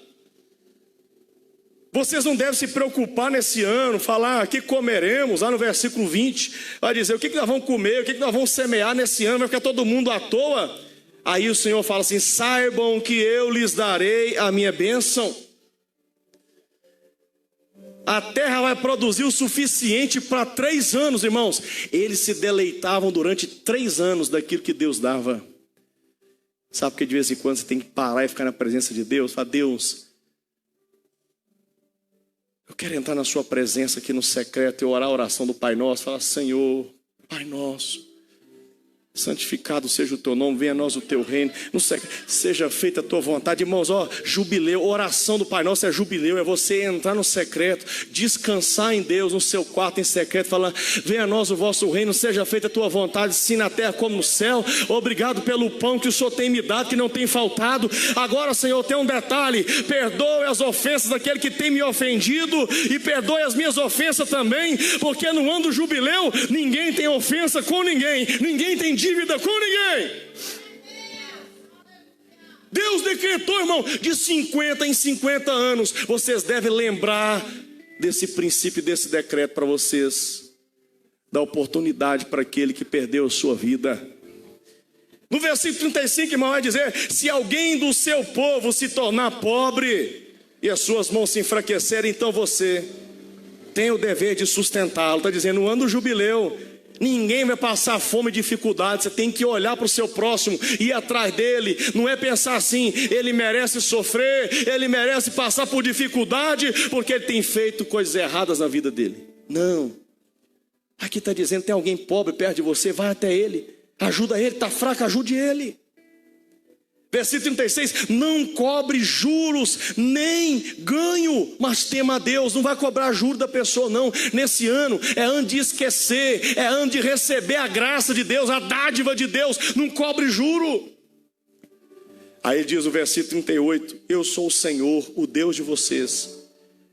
vocês não devem se preocupar nesse ano, falar que comeremos, lá no versículo 20, vai dizer o que nós vamos comer, o que nós vamos semear nesse ano, vai ficar todo mundo à toa. Aí o Senhor fala assim: saibam que eu lhes darei a minha bênção. A terra vai produzir o suficiente para 3 anos, irmãos. Eles se deleitavam durante 3 anos daquilo que Deus dava. Sabe que de vez em quando você tem que parar e ficar na presença de Deus? Fala: Deus, eu quero entrar na sua presença aqui no secreto e orar a oração do Pai Nosso. Fala: Senhor, Pai Nosso, santificado seja o teu nome, venha a nós o teu reino, seja feita a tua vontade. Irmãos, jubileu, oração do Pai Nosso é jubileu, é você entrar no secreto, descansar em Deus, no seu quarto em secreto, falar: venha a nós o vosso reino, seja feita a tua vontade, assim na terra como no céu. Obrigado pelo pão que o Senhor tem me dado, que não tem faltado. Agora, Senhor, tem um detalhe: perdoe as ofensas daquele que tem me ofendido, e perdoe as minhas ofensas também, porque no ano do jubileu ninguém tem ofensa com ninguém, ninguém tem dívida com ninguém. Deus decretou, irmão, de 50 em 50 anos. Vocês devem lembrar desse princípio, desse decreto para vocês, da oportunidade para aquele que perdeu a sua vida. No versículo 35, irmão, vai dizer: se alguém do seu povo se tornar pobre e as suas mãos se enfraquecerem, então você tem o dever de sustentá-lo. Está dizendo, no ano do jubileu, ninguém vai passar fome e dificuldade. Você tem que olhar para o seu próximo, ir atrás dele. Não é pensar assim: ele merece sofrer, ele merece passar por dificuldade porque ele tem feito coisas erradas na vida dele. Não. Aqui está dizendo: tem alguém pobre perto de você, vai até ele, ajuda ele. Está fraco, ajude ele. Versículo 36, não cobre juros, nem ganho, mas tema a Deus. Não vai cobrar juros da pessoa não. Nesse ano é ano de esquecer, é ano de receber a graça de Deus, a dádiva de Deus. Não cobre juro. Aí diz o versículo 38, eu sou o Senhor, o Deus de vocês,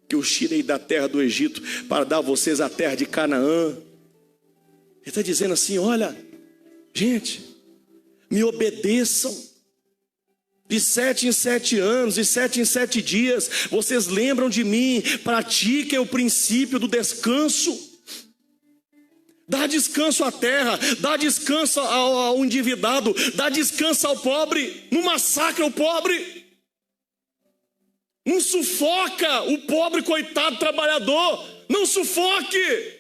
que os tirei da terra do Egito para dar a vocês a terra de Canaã. Ele está dizendo assim: olha, gente, me obedeçam. De 7 em 7 anos, de 7 em 7 dias, vocês lembram de mim, pratiquem o princípio do descanso. Dá descanso à terra, dá descanso ao endividado, dá descanso ao pobre, não massacra o pobre, não sufoca o pobre coitado trabalhador, não sufoque.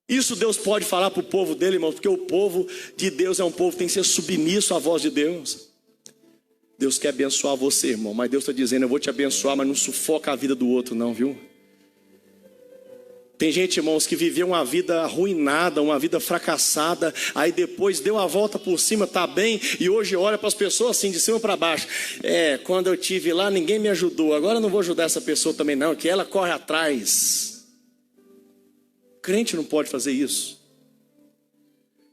Isso Deus pode falar para o povo dele, irmão, porque o povo de Deus é um povo que tem que ser submisso à voz de Deus. Deus quer abençoar você, irmão, mas Deus está dizendo: eu vou te abençoar, mas não sufoca a vida do outro não, viu? Tem gente, irmãos, que viveu uma vida arruinada, uma vida fracassada, aí depois deu a volta por cima, está bem, e hoje olha para as pessoas assim, de cima para baixo. Quando eu tive lá, ninguém me ajudou, agora eu não vou ajudar essa pessoa também não, que ela corre atrás. Crente não pode fazer isso.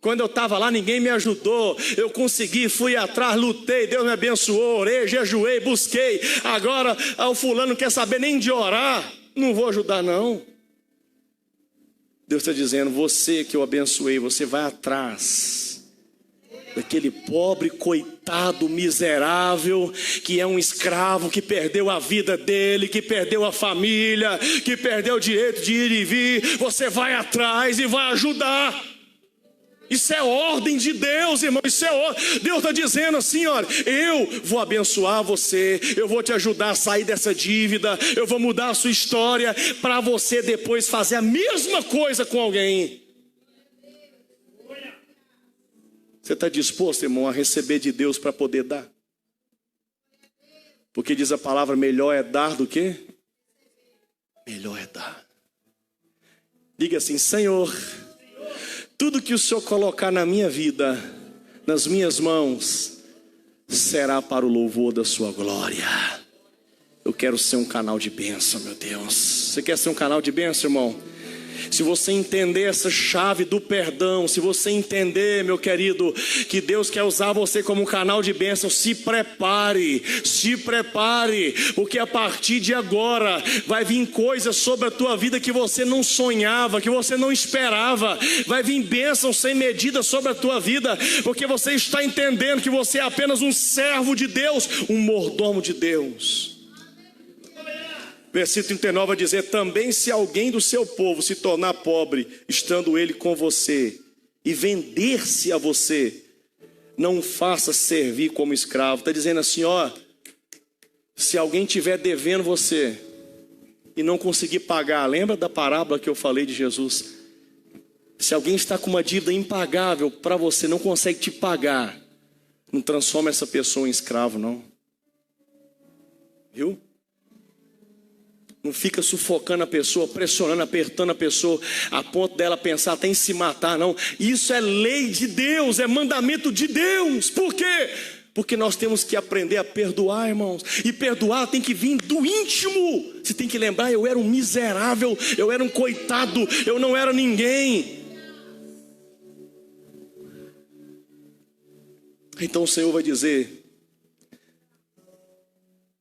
Quando eu estava lá, ninguém me ajudou, eu consegui, fui atrás, lutei, Deus me abençoou, orei, jejuei, busquei. Agora o fulano não quer saber nem de orar, não vou ajudar não. Deus está dizendo, você que eu abençoei, você vai atrás daquele pobre, coitado, miserável, que é um escravo, que perdeu a vida dele, que perdeu a família, que perdeu o direito de ir e vir. Você vai atrás e vai ajudar. Isso é ordem de Deus, irmão. Isso é ordem. Deus está dizendo assim, olha, eu vou abençoar você, eu vou te ajudar a sair dessa dívida, eu vou mudar a sua história, para você depois fazer a mesma coisa com alguém. Você está disposto, irmão, a receber de Deus para poder dar? Porque diz a palavra, melhor é dar do que? Melhor é dar. Diga assim, Senhor, tudo que o Senhor colocar na minha vida, nas minhas mãos, será para o louvor da sua glória. Eu quero ser um canal de bênção, meu Deus. Você quer ser um canal de bênção, irmão? Se você entender essa chave do perdão, se você entender, meu querido, que Deus quer usar você como um canal de bênção, se prepare, porque a partir de agora vai vir coisas sobre a tua vida que você não sonhava, que você não esperava. Vai vir bênção sem medida sobre a tua vida, porque você está entendendo que você é apenas um servo de Deus, um mordomo de Deus. Versículo 39 vai dizer, também se alguém do seu povo se tornar pobre, estando ele com você, e vender-se a você, não faça servir como escravo. Está dizendo assim, ó, se alguém estiver devendo você, e não conseguir pagar, lembra da parábola que eu falei de Jesus? Se alguém está com uma dívida impagável para você, não consegue te pagar, não transforma essa pessoa em escravo, não. Viu? Não fica sufocando a pessoa, pressionando, apertando a pessoa, a ponto dela pensar até em se matar, não. Isso é lei de Deus, é mandamento de Deus. Por quê? Porque nós temos que aprender a perdoar, irmãos. E perdoar tem que vir do íntimo. Você tem que lembrar, eu era um miserável, eu era um coitado, eu não era ninguém. Então o Senhor vai dizer,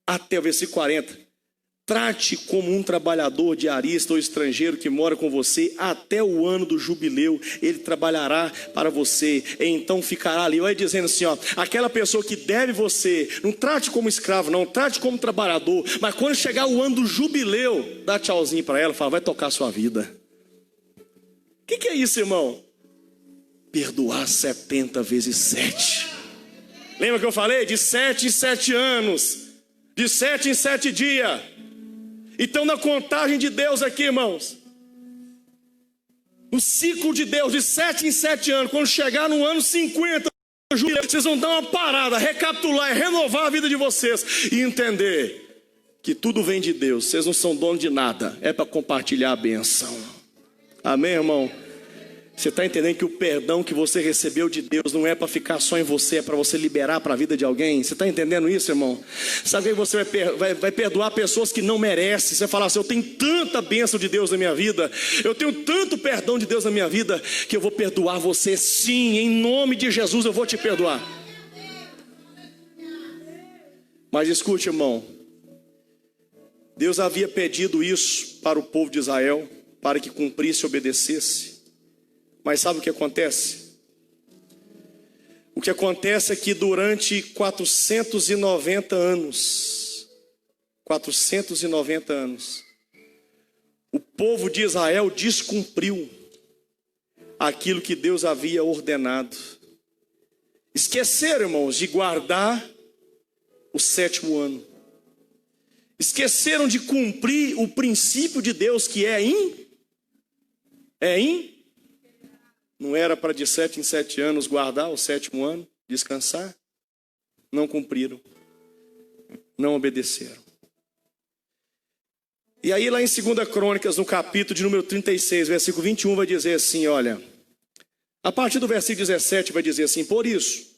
até o versículo 40, trate como um trabalhador diarista ou estrangeiro que mora com você até o ano do jubileu. Ele trabalhará para você, e então ficará ali. Vai dizendo assim, ó, aquela pessoa que deve você, não trate como escravo, não trate como trabalhador, mas quando chegar o ano do jubileu, dá tchauzinho para ela, fala, vai tocar a sua vida. O que é isso, irmão? Perdoar 70 vezes 7. Lembra que eu falei? De 7 em 7 anos, de 7 em 7 dias. Então, na contagem de Deus aqui, irmãos, o ciclo de Deus de 7 em 7 anos, quando chegar no ano 50, vocês vão dar uma parada, recapitular e renovar a vida de vocês e entender que tudo vem de Deus. Vocês não são donos de nada, é para compartilhar a benção. Amém, irmão? Você está entendendo que o perdão que você recebeu de Deus não é para ficar só em você, é para você liberar para a vida de alguém? Você está entendendo isso, irmão? Sabe que você vai perdoar pessoas que não merecem? Você vai falar assim, eu tenho tanta bênção de Deus na minha vida, eu tenho tanto perdão de Deus na minha vida, que eu vou perdoar você sim, em nome de Jesus eu vou te perdoar. Mas escute, irmão, Deus havia pedido isso para o povo de Israel, para que cumprisse e obedecesse. Mas sabe o que acontece? O que acontece é que durante 490 anos, o povo de Israel descumpriu aquilo que Deus havia ordenado. Esqueceram, irmãos, de guardar o 7º ano. Esqueceram de cumprir o princípio de Deus que não era para de 7 em 7 anos guardar o 7º ano, descansar? Não cumpriram, não obedeceram. E aí lá em 2 Crônicas, no capítulo de número 36, versículo 21, vai dizer assim, olha, a partir do versículo 17 vai dizer assim: por isso,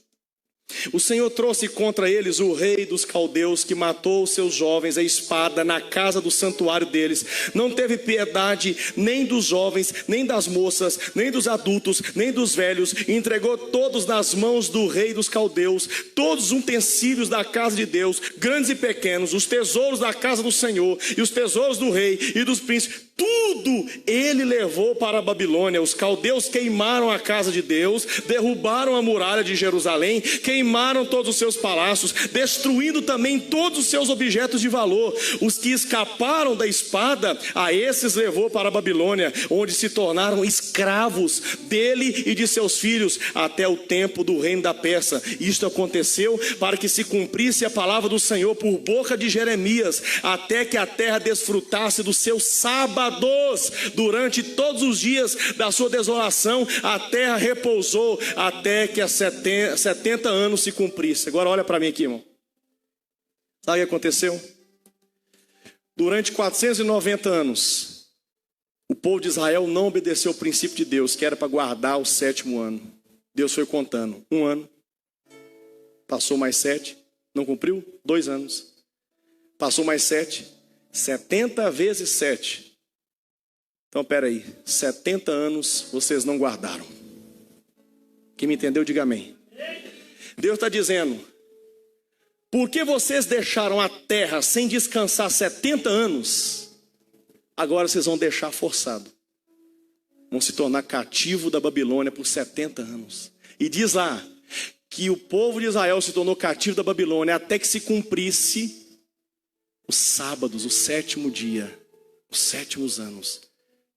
o Senhor trouxe contra eles o rei dos caldeus, que matou os seus jovens à espada na casa do santuário deles. Não teve piedade nem dos jovens, nem das moças, nem dos adultos, nem dos velhos. E entregou todos nas mãos do rei dos caldeus, todos os utensílios da casa de Deus, grandes e pequenos, os tesouros da casa do Senhor, e os tesouros do rei e dos príncipes. Tudo ele levou para a Babilônia. Os caldeus queimaram a casa de Deus, derrubaram a muralha de Jerusalém, queimaram todos os seus palácios, destruindo também todos os seus objetos de valor. Os que escaparam da espada, a esses levou para a Babilônia, onde se tornaram escravos dele e de seus filhos, até o tempo do reino da Pérsia. Isto aconteceu para que se cumprisse a palavra do Senhor por boca de Jeremias, até que a terra desfrutasse dos seus sábados. Durante todos os dias da sua desolação, a terra repousou até que 70 anos se cumprisse. Agora olha para mim aqui, irmão. Sabe o que aconteceu? Durante 490 anos, o povo de Israel não obedeceu o princípio de Deus, que era para guardar o 7º ano. Deus foi contando: 1 ano, passou mais 7, não cumpriu? 2 anos, passou mais 7, 70 vezes 7. Então, peraí, 70 anos vocês não guardaram. Quem me entendeu, diga amém. Deus está dizendo: porque vocês deixaram a terra sem descansar 70 anos, agora vocês vão deixar forçado. Vão se tornar cativo da Babilônia por 70 anos. E diz lá que o povo de Israel se tornou cativo da Babilônia até que se cumprisse os sábados, o 7º dia, os 7º anos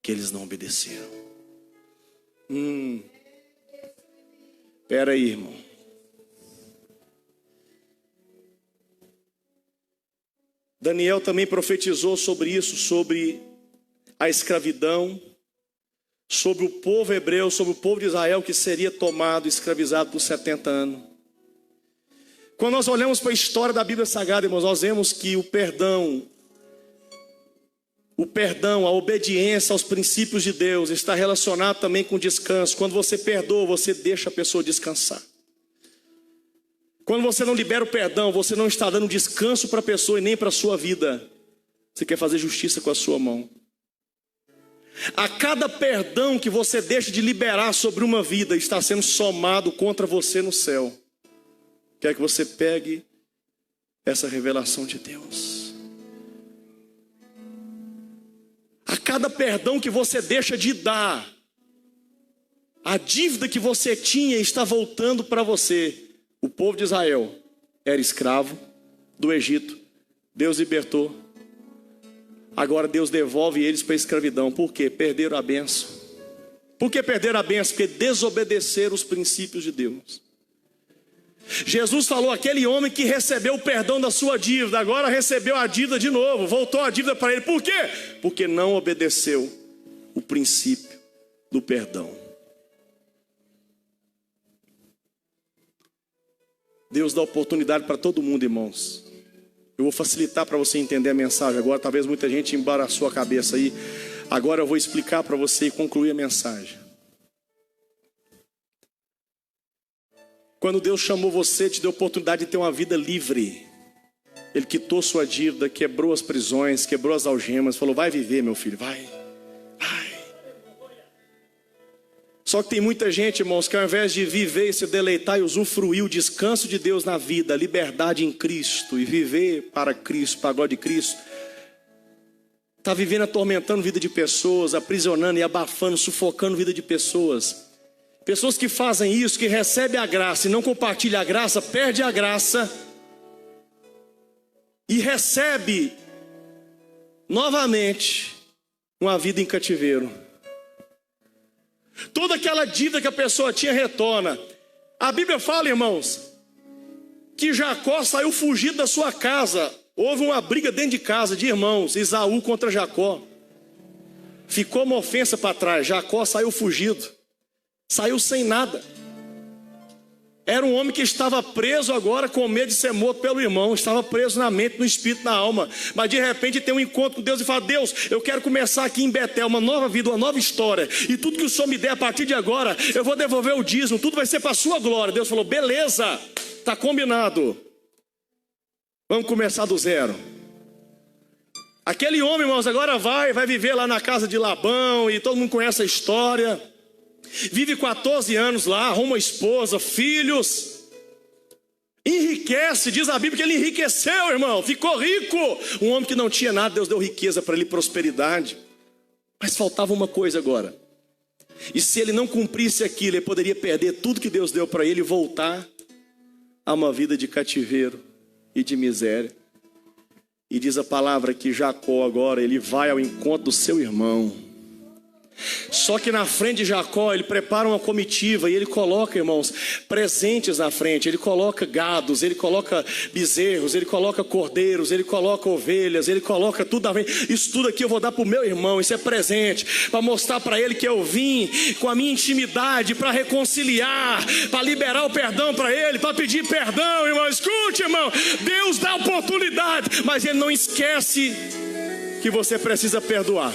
que eles não obedeceram. Espera aí, irmão. Daniel também profetizou sobre isso, sobre a escravidão, sobre o povo hebreu, sobre o povo de Israel que seria tomado, escravizado por 70 anos. Quando nós olhamos para a história da Bíblia Sagrada, irmãos, nós vemos que o perdão, a obediência aos princípios de Deus está relacionado também com descanso. Quando você perdoa, você deixa a pessoa descansar. Quando você não libera o perdão, você não está dando descanso para a pessoa e nem para a sua vida. Você quer fazer justiça com a sua mão. A cada perdão que você deixa de liberar sobre uma vida, está sendo somado contra você no céu. Quer que você pegue essa revelação de Deus. A cada perdão que você deixa de dar, a dívida que você tinha está voltando para você. O povo de Israel era escravo do Egito. Deus libertou. Agora Deus devolve eles para a escravidão. Por quê? Perderam a bênção. Por que perderam a bênção? Porque desobedeceram os princípios de Deus. Jesus falou: aquele homem que recebeu o perdão da sua dívida, agora recebeu a dívida de novo, voltou a dívida para ele. Por quê? Porque não obedeceu o princípio do perdão. Deus dá oportunidade para todo mundo, irmãos. Eu vou facilitar para você entender a mensagem agora. Talvez muita gente embaraçou a cabeça aí. Agora eu vou explicar para você e concluir a mensagem. Quando Deus chamou você, te deu a oportunidade de ter uma vida livre. Ele quitou sua dívida, quebrou as prisões, quebrou as algemas, falou: vai viver, meu filho, vai. Só que tem muita gente, irmãos, que ao invés de viver e se deleitar e usufruir o descanso de Deus na vida, a liberdade em Cristo e viver para Cristo, para a glória de Cristo, está vivendo atormentando a vida de pessoas, aprisionando e abafando, sufocando a vida de pessoas. Pessoas que fazem isso, que recebem a graça e não compartilham a graça, perde a graça e recebe novamente uma vida em cativeiro. Toda aquela dívida que a pessoa tinha retorna. A Bíblia fala, irmãos, que Jacó saiu fugido da sua casa. Houve uma briga dentro de casa de irmãos, Esaú contra Jacó. Ficou uma ofensa para trás. Jacó saiu fugido. Saiu sem nada. Era um homem que estava preso agora com medo de ser morto pelo irmão. Estava preso na mente, no espírito, na alma. Mas de repente tem um encontro com Deus e fala: Deus, eu quero começar aqui em Betel uma nova vida, uma nova história. E tudo que o Senhor me der a partir de agora, eu vou devolver o dízimo. Tudo vai ser para a sua glória. Deus falou: beleza, está combinado. Vamos começar do zero. Aquele homem, irmãos, agora vai viver lá na casa de Labão. E todo mundo conhece a história. Vive 14 anos lá, arruma uma esposa, filhos, enriquece, diz a Bíblia que ele enriqueceu, irmão, ficou rico. Um homem que não tinha nada, Deus deu riqueza para ele, prosperidade. Mas faltava uma coisa agora. E se ele não cumprisse aquilo, ele poderia perder tudo que Deus deu para ele e voltar a uma vida de cativeiro e de miséria. E diz a palavra que Jacó agora, ele vai ao encontro do seu irmão. Só que na frente de Jacó ele prepara uma comitiva e ele coloca, irmãos, presentes na frente. Ele coloca gados, ele coloca bezerros, ele coloca cordeiros, ele coloca ovelhas, ele coloca tudo na frente. Isso tudo aqui eu vou dar para o meu irmão, isso é presente, para mostrar para ele que eu vim com a minha intimidade, para reconciliar, para liberar o perdão para ele, para pedir perdão, irmão. Escute, irmão, Deus dá oportunidade, mas ele não esquece que você precisa perdoar.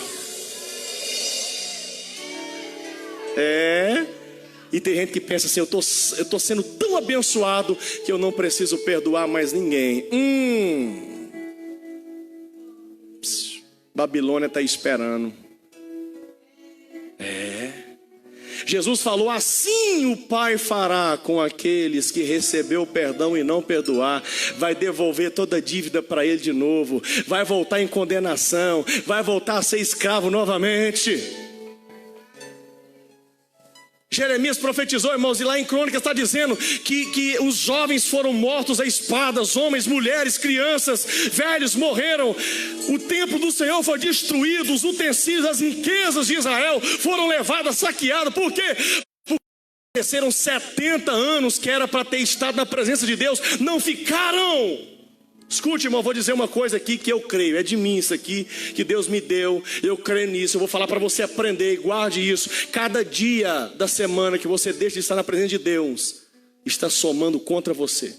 E tem gente que pensa assim: eu tô sendo tão abençoado que eu não preciso perdoar mais ninguém. Babilônia está esperando. Jesus falou: assim o Pai fará com aqueles que recebeu o perdão e não perdoar. Vai devolver toda a dívida para ele de novo. Vai voltar em condenação. Vai voltar a ser escravo novamente. Jeremias profetizou, irmãos, e lá em Crônicas está dizendo que os jovens foram mortos a espadas, homens, mulheres, crianças, velhos morreram. O templo do Senhor foi destruído, os utensílios, as riquezas de Israel foram levadas, saqueadas. Por quê? Porque aconteceram 70 anos que era para ter estado na presença de Deus, não ficaram. Escute, irmão, vou dizer uma coisa aqui que eu creio, é de mim isso aqui, que Deus me deu, eu creio nisso, eu vou falar para você aprender, guarde isso. Cada dia da semana que você deixa de estar na presença de Deus, está somando contra você.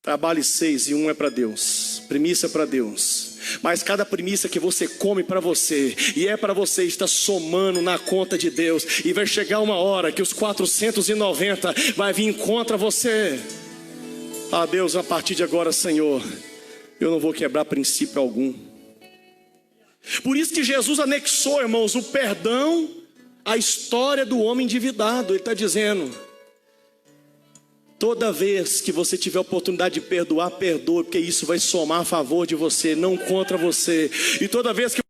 Trabalhe 6 e 1 é para Deus, premissa é para Deus. Mas cada premissa que você come para você, e é para você, está somando na conta de Deus. E vai chegar uma hora que os 490 vai vir contra você. Ah, Deus, a partir de agora, Senhor, eu não vou quebrar princípio algum. Por isso que Jesus anexou, irmãos, o perdão à história do homem endividado. Ele está dizendo: toda vez que você tiver a oportunidade de perdoar, perdoe, porque isso vai somar a favor de você, não contra você. E toda vez que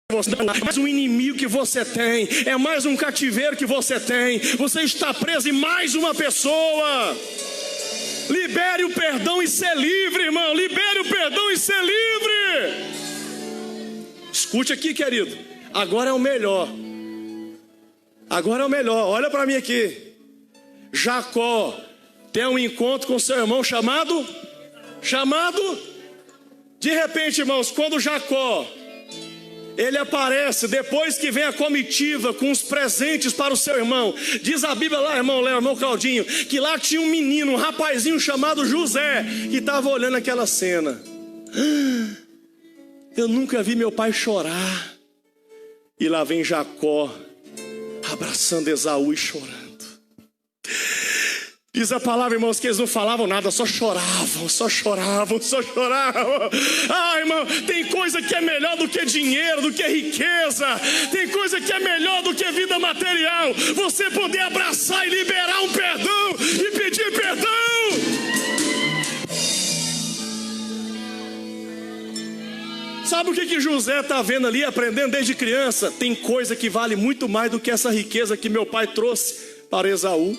você é mais um inimigo que você tem, é mais um cativeiro que você tem, você está preso em mais uma pessoa. Libere o perdão e ser livre, irmão. Libere o perdão e ser livre. Escute aqui, querido. Agora é o melhor. Agora é o melhor. Olha para mim aqui. Jacó tem um encontro com seu irmão chamado. De repente, irmãos, quando Jacó ele aparece, depois que vem a comitiva com os presentes para o seu irmão, diz a Bíblia lá, irmão Léo, irmão Claudinho, que lá tinha um menino, um rapazinho chamado José, que estava olhando aquela cena. Eu nunca vi meu pai chorar. E lá vem Jacó abraçando Esaú e chorando. Diz a palavra, irmãos, que eles não falavam nada, só choravam. Ah, irmão, tem coisa que é melhor do que dinheiro, do que riqueza. Tem coisa que é melhor do que vida material. Você poder abraçar e liberar um perdão e pedir perdão. Sabe o que José está vendo ali, aprendendo desde criança? Tem coisa que vale muito mais do que essa riqueza que meu pai trouxe para Esaú.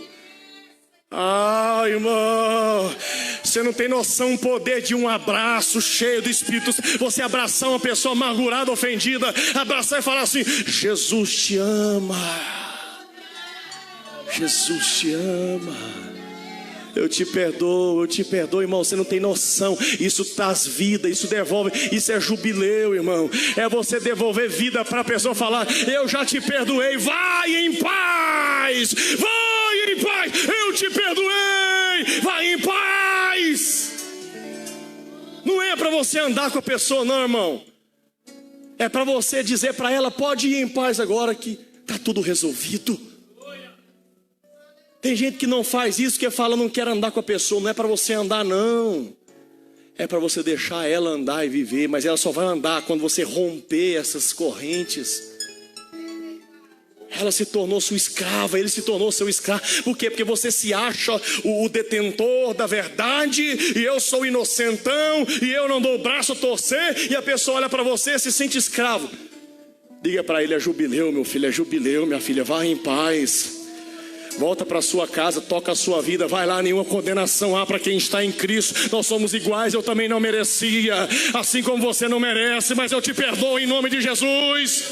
Ah, irmão, você não tem noção o poder de um abraço cheio do Espírito. Você abraçar uma pessoa amargurada, ofendida, abraçar e falar assim: Jesus te ama. Jesus te ama. Eu te perdoo, irmão. Você não tem noção. Isso traz vida, isso devolve. Isso é jubileu, irmão. É você devolver vida para a pessoa falar: eu já te perdoei, vai em paz. Vai em paz, eu te perdoei, vai em paz. Não é para você andar com a pessoa, não, irmão. É para você dizer para ela: pode ir em paz agora que está tudo resolvido. Tem gente que não faz isso, que fala: não quero andar com a pessoa. Não é para você andar, não. É para você deixar ela andar e viver. Mas ela só vai andar quando você romper essas correntes. Ela se tornou sua escrava, ele se tornou seu escravo. Por quê? Porque você se acha o detentor da verdade, e eu sou inocentão, e eu não dou o braço a torcer, e a pessoa olha para você e se sente escravo. Diga para ele: é jubileu, meu filho, é jubileu, minha filha, vá em paz. Volta para sua casa, toca a sua vida, vai lá, nenhuma condenação há para quem está em Cristo. Nós somos iguais, eu também não merecia, assim como você não merece, mas eu te perdoo em nome de Jesus.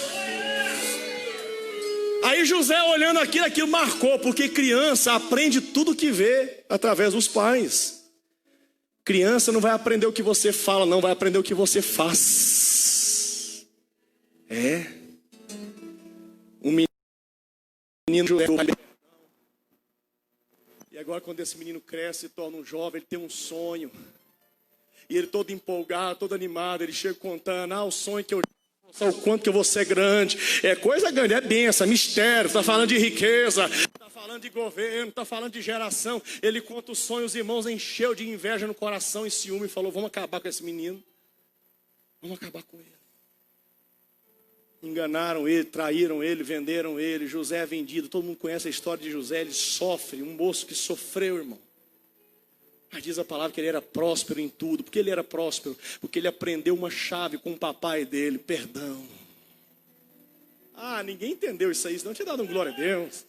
Aí José, olhando aquilo marcou, porque criança aprende tudo que vê através dos pais. Criança não vai aprender o que você fala, não, vai aprender o que você faz. Um menino José. E agora, quando esse menino cresce, se torna um jovem, ele tem um sonho. E ele todo empolgado, todo animado, ele chega contando: o sonho que eu o quanto que eu vou ser grande. É coisa grande, é bênção, é mistério. Está falando de riqueza, está falando de governo, está falando de geração. Ele conta os sonhos, os irmãos encheu de inveja no coração e ciúme, e falou: vamos acabar com esse menino. Vamos acabar com ele. Enganaram ele, traíram ele, venderam ele. José é vendido. Todo mundo conhece a história de José. Ele sofre, um moço que sofreu, irmão. Mas diz a palavra que ele era próspero em tudo. Por que ele era próspero? Porque ele aprendeu uma chave com o papai dele: perdão. Ninguém entendeu isso aí, senão tinha dado um glória a Deus.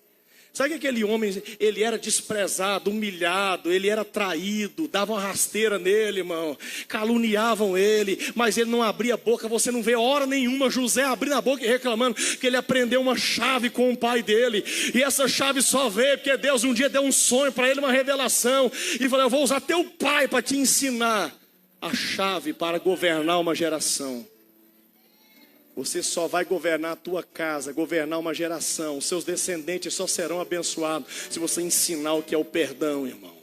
Sabe que aquele homem, ele era desprezado, humilhado, ele era traído, davam uma rasteira nele, irmão, caluniavam ele, mas ele não abria a boca. Você não vê hora nenhuma José abrindo a boca e reclamando, que ele aprendeu uma chave com o pai dele. E essa chave só veio porque Deus um dia deu um sonho para ele, uma revelação, e falou: eu vou usar teu pai para te ensinar a chave para governar uma geração. Você só vai governar a tua casa, governar uma geração. Os seus descendentes só serão abençoados se você ensinar o que é o perdão, irmão.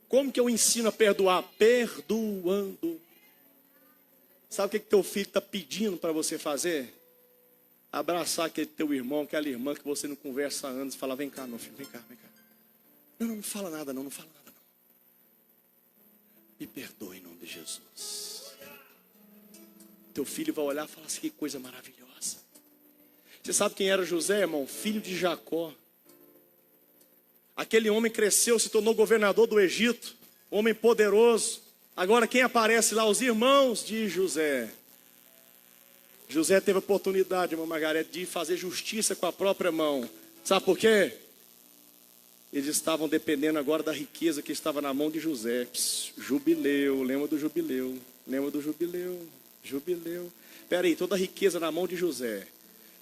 Como que eu ensino a perdoar? Perdoando. Sabe o que teu filho está pedindo para você fazer? Abraçar aquele teu irmão, aquela irmã que você não conversa há anos, e falar: vem cá, meu filho, vem cá, vem cá. Não fala nada não, não fala nada não. Me perdoe em nome de Jesus. Teu filho vai olhar e falar assim: que coisa maravilhosa. Você sabe quem era José, irmão? Filho de Jacó. Aquele homem cresceu, se tornou governador do Egito, homem poderoso. Agora quem aparece lá? Os irmãos de José. José teve a oportunidade, irmã Margarete, de fazer justiça com a própria mão. Sabe por quê? Eles estavam dependendo agora da riqueza que estava na mão de José. Jubileu, lembra do jubileu, lembra do jubileu. Jubileu. Espera aí, toda a riqueza na mão de José.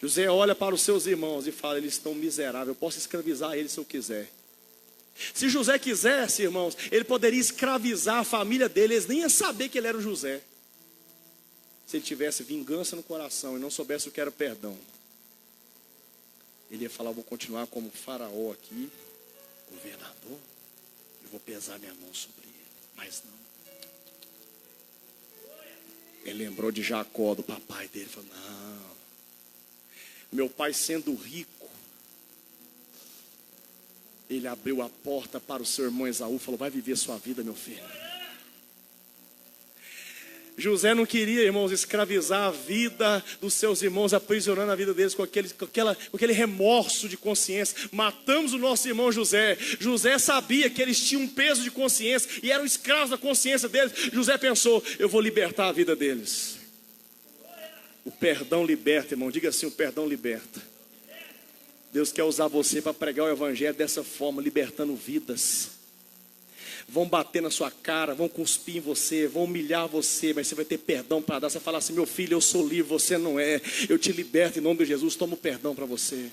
José olha para os seus irmãos e fala: eles estão miseráveis, eu posso escravizar eles se eu quiser. Se José quisesse, irmãos, ele poderia escravizar a família dele. Eles nem iam saber que ele era o José, se ele tivesse vingança no coração e não soubesse o que era perdão. Ele ia falar: vou continuar como faraó aqui, governador, eu vou pesar minha mão sobre ele. Mas não. Ele lembrou de Jacó, do papai dele. Falou: não, meu pai sendo rico, ele abriu a porta para o seu irmão Esaú. Falou: vai viver sua vida, meu filho. José não queria, irmãos, escravizar a vida dos seus irmãos, aprisionando a vida deles com aquele remorso de consciência. Matamos o nosso irmão José. José sabia que eles tinham um peso de consciência e eram escravos da consciência deles. José pensou: eu vou libertar a vida deles. O perdão liberta, irmão. Diga assim: o perdão liberta. Deus quer usar você para pregar o evangelho dessa forma, libertando vidas. Vão bater na sua cara, vão cuspir em você, vão humilhar você, mas você vai ter perdão para dar. Você fala assim: meu filho, eu sou livre, você não é. Eu te liberto em nome de Jesus, tomo perdão para você.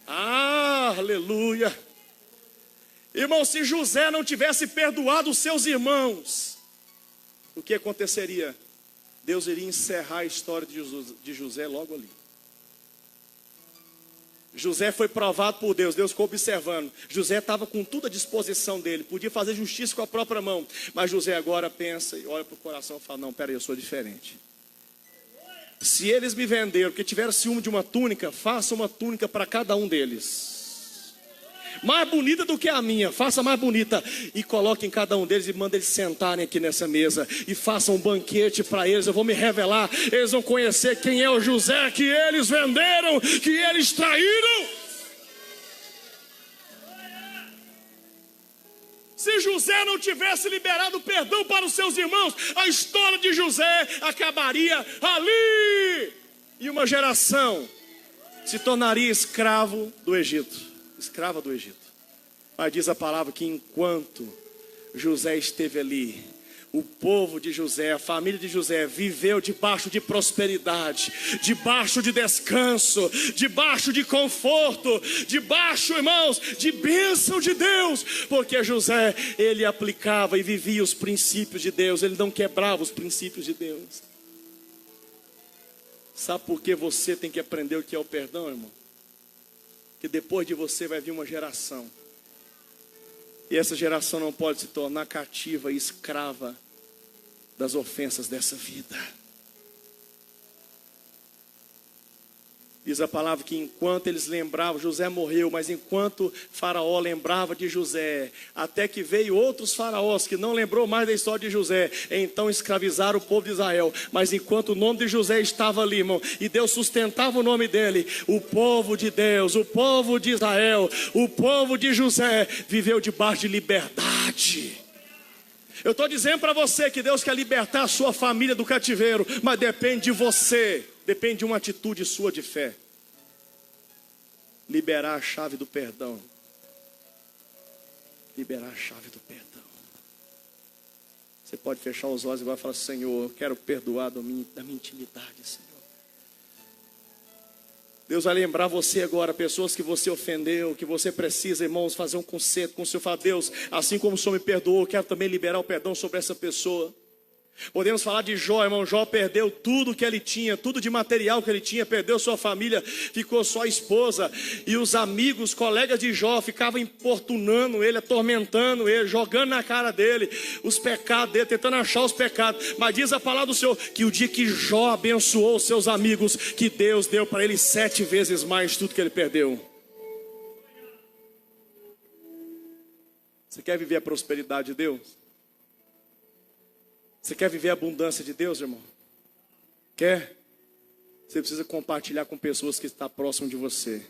Aleluia. Irmão, se José não tivesse perdoado os seus irmãos, o que aconteceria? Deus iria encerrar a história de José logo ali. José foi provado por Deus, Deus ficou observando. José estava com tudo à disposição dele, podia fazer justiça com a própria mão. Mas José agora pensa e olha para o coração e fala: não, peraí, eu sou diferente. Se eles me venderam, porque tiveram ciúme de uma túnica, faça uma túnica para cada um deles. Mais bonita do que a minha, faça mais bonita. E coloque em cada um deles e manda eles sentarem aqui nessa mesa. E faça um banquete para eles, eu vou me revelar. Eles vão conhecer quem é o José que eles venderam, que eles traíram. Se José não tivesse liberado perdão para os seus irmãos, a história de José acabaria ali. E uma geração se tornaria escravo do Egito. Escrava do Egito. Mas diz a palavra que enquanto José esteve ali, o povo de José, a família de José viveu debaixo de prosperidade, debaixo de descanso, debaixo de conforto, debaixo, irmãos, de bênção de Deus, porque José, ele aplicava e vivia os princípios de Deus, ele não quebrava os princípios de Deus. Sabe por que você tem que aprender o que é o perdão, irmão? Que depois de você vai vir uma geração. E essa geração não pode se tornar cativa e escrava das ofensas dessa vida. Diz a palavra que enquanto eles lembravam, José morreu, mas enquanto Faraó lembrava de José, até que veio outros faraós que não lembrou mais da história de José, então escravizaram o povo de Israel. Mas enquanto o nome de José estava ali, irmão, e Deus sustentava o nome dele, o povo de Deus, o povo de Israel, o povo de José viveu debaixo de liberdade. Eu estou dizendo para você que Deus quer libertar a sua família do cativeiro, mas depende de você, depende de uma atitude sua de fé. Liberar a chave do perdão. Liberar a chave do perdão. Você pode fechar os olhos e vai falar: Senhor, eu quero perdoar da minha intimidade, Senhor. Deus vai lembrar você agora, pessoas que você ofendeu, que você precisa, irmãos, fazer um conserto com o Senhor. Fala: Deus, assim como o Senhor me perdoou, eu quero também liberar o perdão sobre essa pessoa. Podemos falar de Jó, irmão. Jó perdeu tudo que ele tinha, tudo de material que ele tinha, perdeu sua família, ficou só a esposa. E os amigos, colegas de Jó ficavam importunando ele, atormentando ele, jogando na cara dele os pecados dele, tentando achar os pecados. Mas diz a palavra do Senhor que o dia que Jó abençoou os seus amigos, que Deus deu para ele 7 vezes mais tudo que ele perdeu. Você quer viver a prosperidade de Deus? Você quer viver a abundância de Deus, irmão? Quer? Você precisa compartilhar com pessoas que estão próximas de você.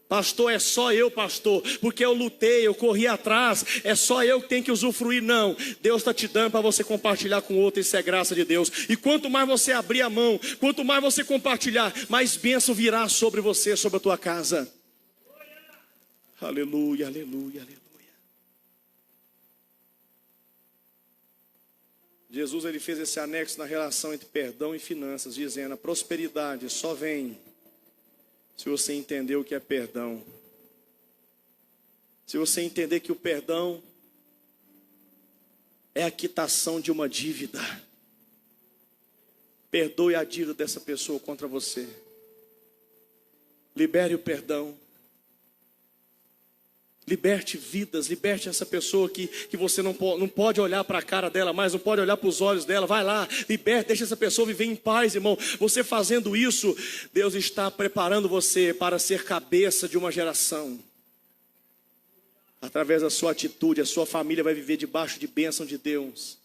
Pastor, é só eu, pastor, porque eu lutei, eu corri atrás, é só eu que tenho que usufruir. Não, Deus está te dando para você compartilhar com outro, isso é graça de Deus. E quanto mais você abrir a mão, quanto mais você compartilhar, mais bênção virá sobre você, sobre a tua casa. Aleluia, aleluia, aleluia. Jesus, ele fez esse anexo na relação entre perdão e finanças, dizendo: a prosperidade só vem se você entender o que é perdão. Se você entender que o perdão é a quitação de uma dívida. Perdoe a dívida dessa pessoa contra você. Libere o perdão. Liberte vidas, liberte essa pessoa que você não pode olhar para a cara dela mais, não pode olhar para os olhos dela. Vai lá, liberte, deixa essa pessoa viver em paz, irmão. Você fazendo isso, Deus está preparando você para ser cabeça de uma geração. Através da sua atitude, a sua família vai viver debaixo de bênção de Deus.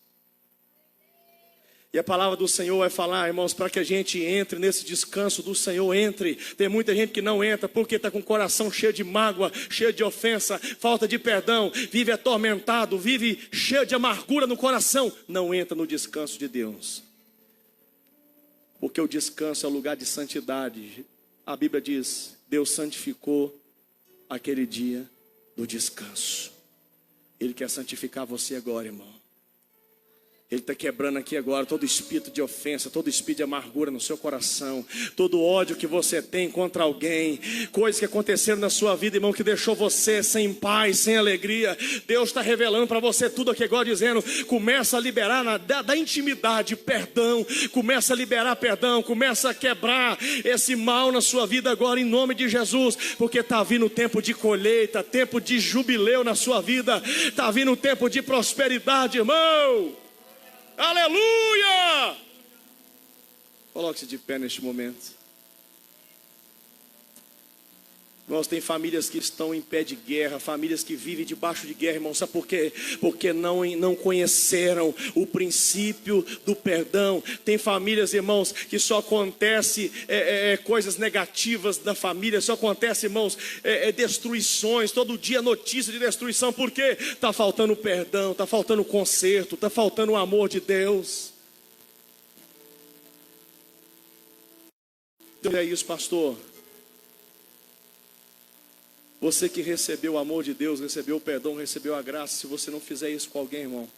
E a palavra do Senhor vai falar, irmãos, para que a gente entre nesse descanso do Senhor, entre. Tem muita gente que não entra porque está com o coração cheio de mágoa, cheio de ofensa, falta de perdão, vive atormentado, vive cheio de amargura no coração. Não entra no descanso de Deus. Porque o descanso é o lugar de santidade. A Bíblia diz: Deus santificou aquele dia do descanso. Ele quer santificar você agora, irmão. Ele está quebrando aqui agora todo espírito de ofensa, todo espírito de amargura no seu coração, todo ódio que você tem contra alguém, coisas que aconteceram na sua vida, irmão, que deixou você sem paz, sem alegria. Deus está revelando para você tudo aqui agora, dizendo: começa a liberar da intimidade perdão, começa a liberar perdão, começa a quebrar esse mal na sua vida agora, em nome de Jesus, porque está vindo o tempo de colheita, tempo de jubileu na sua vida, está vindo o tempo de prosperidade, irmão. Aleluia! Coloque-se de pé neste momento. Nós tem famílias que estão em pé de guerra, famílias que vivem debaixo de guerra, irmão. Sabe por quê? Porque não conheceram o princípio do perdão. Tem famílias, irmãos, que só acontece coisas negativas na família, só acontece, irmãos, destruições, todo dia notícia de destruição. Por quê? Está faltando perdão, está faltando conserto, está faltando o amor de Deus. É isso, pastor. Você que recebeu o amor de Deus, recebeu o perdão, recebeu a graça, se você não fizer isso com alguém, irmão,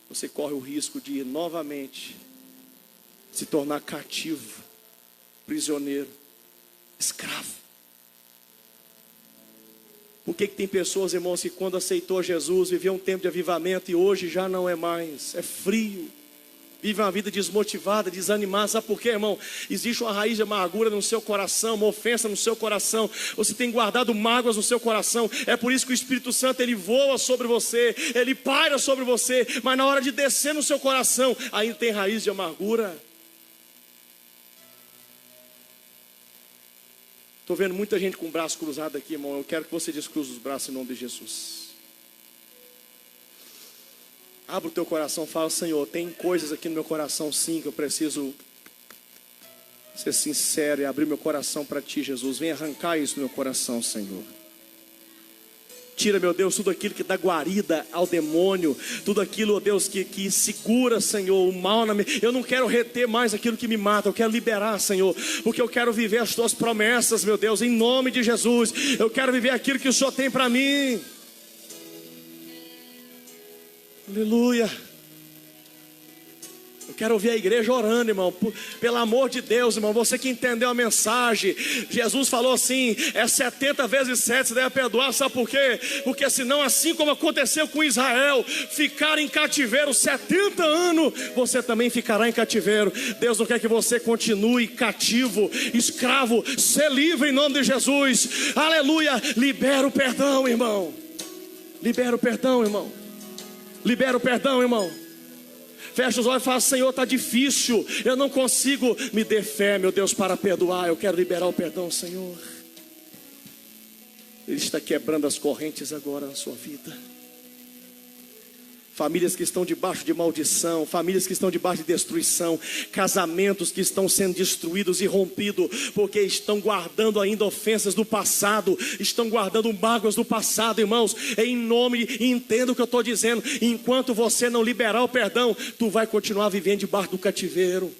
você corre o risco de novamente se tornar cativo, prisioneiro, escravo. Por que tem pessoas, irmãos, que quando aceitou Jesus, viveu um tempo de avivamento e hoje já não é mais, é frio, vive uma vida desmotivada, desanimada? Sabe por quê, irmão? Existe uma raiz de amargura no seu coração, uma ofensa no seu coração. Você tem guardado mágoas no seu coração. É por isso que o Espírito Santo, ele voa sobre você, ele paira sobre você, mas na hora de descer no seu coração, ainda tem raiz de amargura. Estou vendo muita gente com o braço cruzado aqui, irmão. Eu quero que você descruze os braços em nome de Jesus. Abra o teu coração, fala: Senhor, tem coisas aqui no meu coração sim, que eu preciso ser sincero e abrir meu coração para Ti, Jesus. Vem arrancar isso do meu coração, Senhor. Tira, meu Deus, tudo aquilo que dá guarida ao demônio, tudo aquilo, ó Deus, que segura, Senhor, o mal na minha... Eu não quero reter mais aquilo que me mata, eu quero liberar, Senhor, porque eu quero viver as Tuas promessas, meu Deus, em nome de Jesus. Eu quero viver aquilo que o Senhor tem para mim. Aleluia. Eu quero ouvir a igreja orando, irmão. Pelo amor de Deus, irmão, você que entendeu a mensagem, Jesus falou assim: 70 vezes 7 você deve perdoar. Sabe por quê? Porque senão, assim como aconteceu com Israel, ficar em cativeiro 70 anos, você também ficará em cativeiro. Deus não quer que você continue cativo, escravo. Ser livre em nome de Jesus. Aleluia. Libera o perdão, irmão. Libera o perdão, irmão. Libera o perdão, irmão. Fecha os olhos e fala: Senhor, está difícil, eu não consigo. Me dê fé, meu Deus, para perdoar. Eu quero liberar o perdão, Senhor. Ele está quebrando as correntes agora na sua vida. Famílias que estão debaixo de maldição, famílias que estão debaixo de destruição, casamentos que estão sendo destruídos e rompidos, porque estão guardando ainda ofensas do passado, estão guardando mágoas do passado, irmãos. Em nome, entenda o que eu estou dizendo. Enquanto você não liberar o perdão, tu vai continuar vivendo debaixo do cativeiro.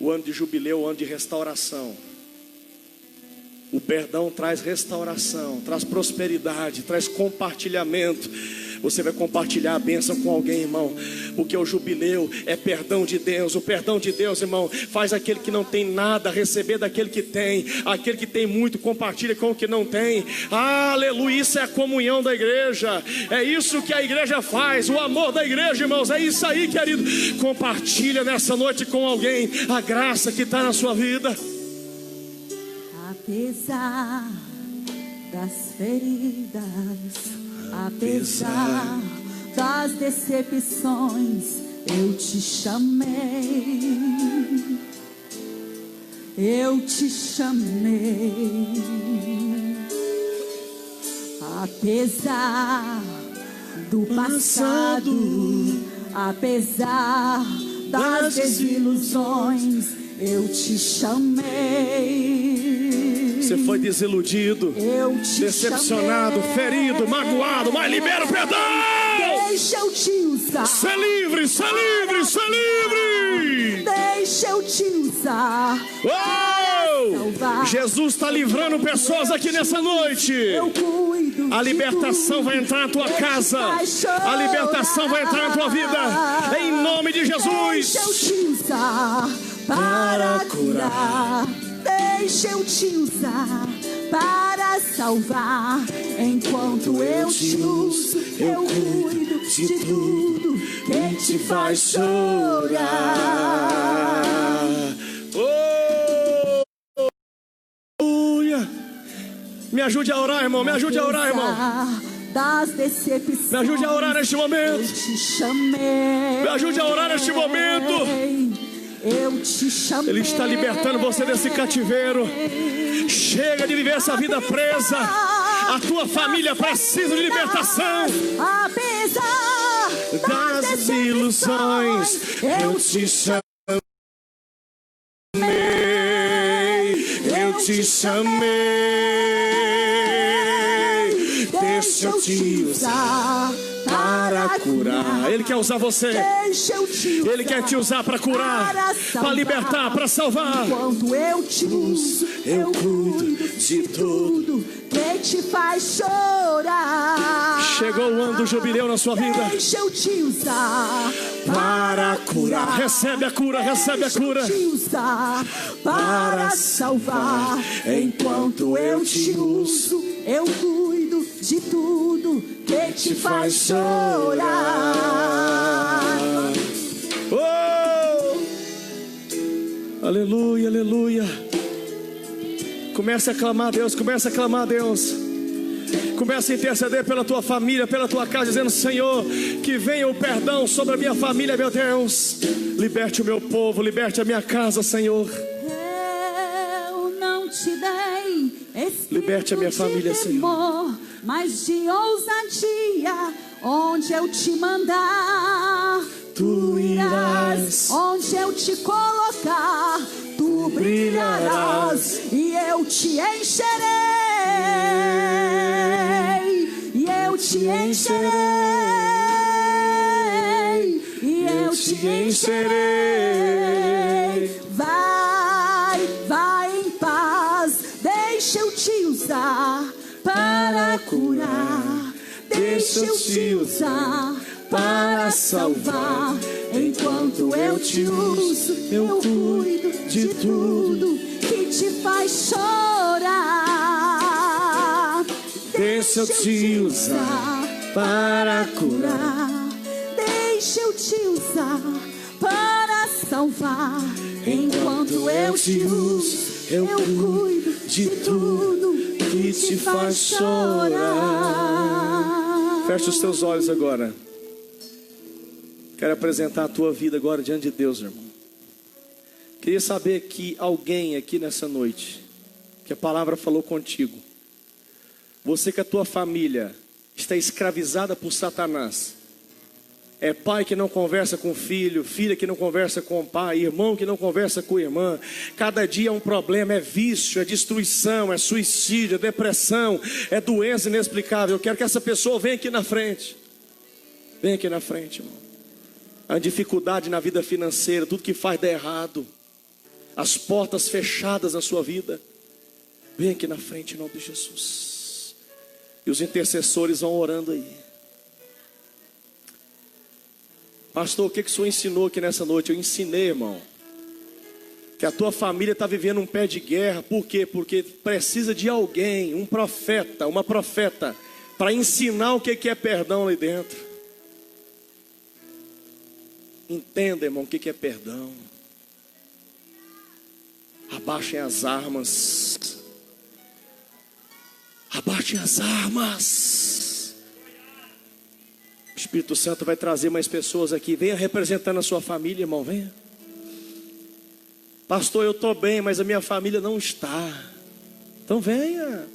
O ano de jubileu, o ano de restauração. O perdão traz restauração, traz prosperidade, traz compartilhamento. Você vai compartilhar a bênção com alguém, irmão, porque o jubileu é perdão de Deus. O perdão de Deus, irmão, faz aquele que não tem nada receber daquele que tem. Aquele que tem muito compartilha com o que não tem. Aleluia, isso é a comunhão da igreja. É isso que a igreja faz, o amor da igreja, irmãos. É isso aí, querido. Compartilha nessa noite com alguém a graça que está na sua vida. Apesar das feridas, apesar das decepções, eu te chamei, eu te chamei. Apesar do passado, apesar das desilusões, eu te chamei. Você foi desiludido, decepcionado, ferido, magoado, mas libera o perdão. Deixa eu te usar. Ser livre, ser livre, ser livre. Deixa eu te usar. Oh! Jesus está livrando pessoas aqui nessa noite. Eu cuido A libertação vai entrar na tua casa. A libertação vai entrar na tua vida. Em nome de Jesus. Deixa eu te usar para curar. Deixa eu te usar para salvar. Enquanto eu te uso, eu cuido de tudo que te faz chorar. Me ajude a orar, irmão. Me ajude a orar, irmão. Das decepções, me ajude a orar neste momento. Eu te chamei. Me ajude a orar neste momento. Eu te chamei. Ele está libertando você desse cativeiro. Chega de viver essa vida presa. A tua família precisa de libertação. Apesar das ilusões, eu te chamei. Eu te chamei. Deixa eu te usar para curar. Ele quer usar você. Ele quer te usar para curar, para libertar, para salvar. Enquanto eu te uso, eu cuido de tudo que te faz chorar. Chegou o ano do jubileu na sua vida. Deixa eu te usar para curar. Recebe a cura, recebe a cura. Deixa eu te usar para salvar. Enquanto eu te uso, eu cuido de tudo que te faz chorar. Oh! Aleluia, aleluia. Comece a clamar a Deus, comece a clamar a Deus. Comece a interceder pela tua família, pela tua casa, dizendo: Senhor, que venha o perdão sobre a minha família, meu Deus. Liberte o meu povo, liberte a minha casa, Senhor. Eu não te dei liberte a minha família, temor, Senhor, mas de ousadia. Onde eu te mandar, tu irás. Onde eu te colocar, tu brilharás. E eu te encherei. E eu te encherei. E eu te encherei. Vai em paz. Deixa eu te usar para curar. Deixa eu te usar para salvar. Enquanto eu te uso, eu cuido de tudo que te faz chorar. Deixa eu te usar para curar. Deixa eu te usar para salvar. Enquanto eu te uso, eu cuido de tudo que te faz chorar. Feche os teus olhos agora. Quero apresentar a tua vida agora diante de Deus, irmão. Queria saber que alguém aqui nessa noite, que a palavra falou contigo, você que a tua família está escravizada por Satanás, é pai que não conversa com filho, filha que não conversa com o pai, irmão que não conversa com irmã. Cada dia é um problema, é vício, é destruição, é suicídio, é depressão, é doença inexplicável. Eu quero que essa pessoa venha aqui na frente. Vem aqui na frente, irmão. A dificuldade na vida financeira, tudo que faz dar errado, as portas fechadas na sua vida. Vem aqui na frente em nome de Jesus. E os intercessores vão orando aí. Pastor, o que o senhor ensinou aqui nessa noite? Eu ensinei, irmão, que a tua família está vivendo um pé de guerra. Por quê? Porque precisa de alguém, um profeta, uma profeta, para ensinar o que é perdão ali dentro. Entenda, irmão, o que é perdão. Abaixem as armas. Abaixem as armas. O Espírito Santo vai trazer mais pessoas aqui. Venha representando a sua família, irmão, venha. Pastor, eu estou bem, mas a minha família não está. Então venha.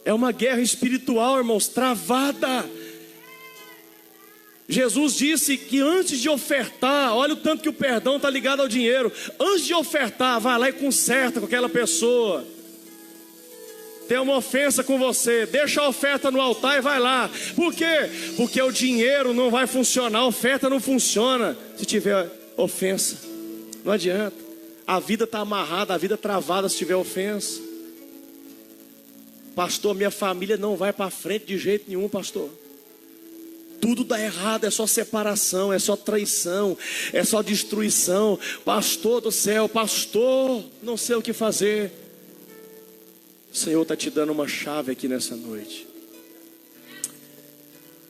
É uma guerra espiritual, irmãos, travada. Jesus disse que antes de ofertar, olha o tanto que o perdão está ligado ao dinheiro. Antes de ofertar, vai lá e conserta com aquela pessoa. Tem uma ofensa com você, deixa a oferta no altar e vai lá. Por quê? Porque o dinheiro não vai funcionar, a oferta não funciona se tiver ofensa. Não adianta. A vida está amarrada, a vida travada se tiver ofensa. Pastor, minha família não vai para frente de jeito nenhum, pastor. Tudo dá errado, é só separação, é só traição, é só destruição. Pastor do céu, pastor, não sei o que fazer. O Senhor está te dando uma chave aqui nessa noite.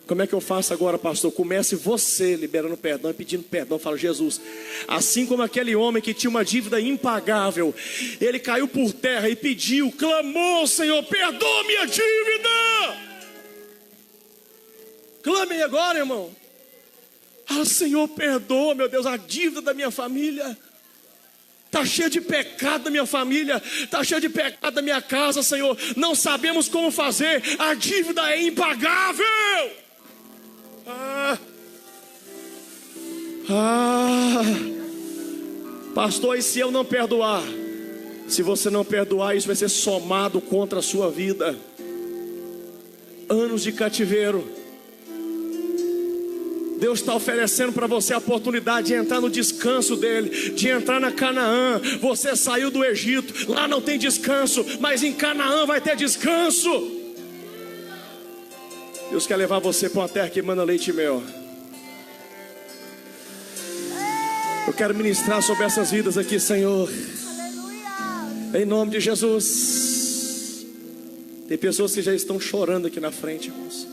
Como é que eu faço agora, pastor? Comece você liberando perdão e pedindo perdão. Fala, Jesus, assim como aquele homem que tinha uma dívida impagável, ele caiu por terra e pediu, clamou, Senhor, perdoa minha dívida. Clame agora, irmão. Ah, Senhor, perdoa, meu Deus, a dívida da minha família. Está cheio de pecado da minha família, está cheio de pecado da minha casa, Senhor. Não sabemos como fazer, a dívida é impagável. Pastor, e se eu não perdoar? Se você não perdoar, isso vai ser somado contra a sua vida. Anos de cativeiro. Deus está oferecendo para você a oportunidade de entrar no descanso dele, de entrar na Canaã. Você saiu do Egito, lá não tem descanso, mas em Canaã vai ter descanso. Deus quer levar você para uma terra que manda leite e mel. Eu quero ministrar sobre essas vidas aqui, Senhor. Em nome de Jesus. Tem pessoas que já estão chorando aqui na frente, irmãos.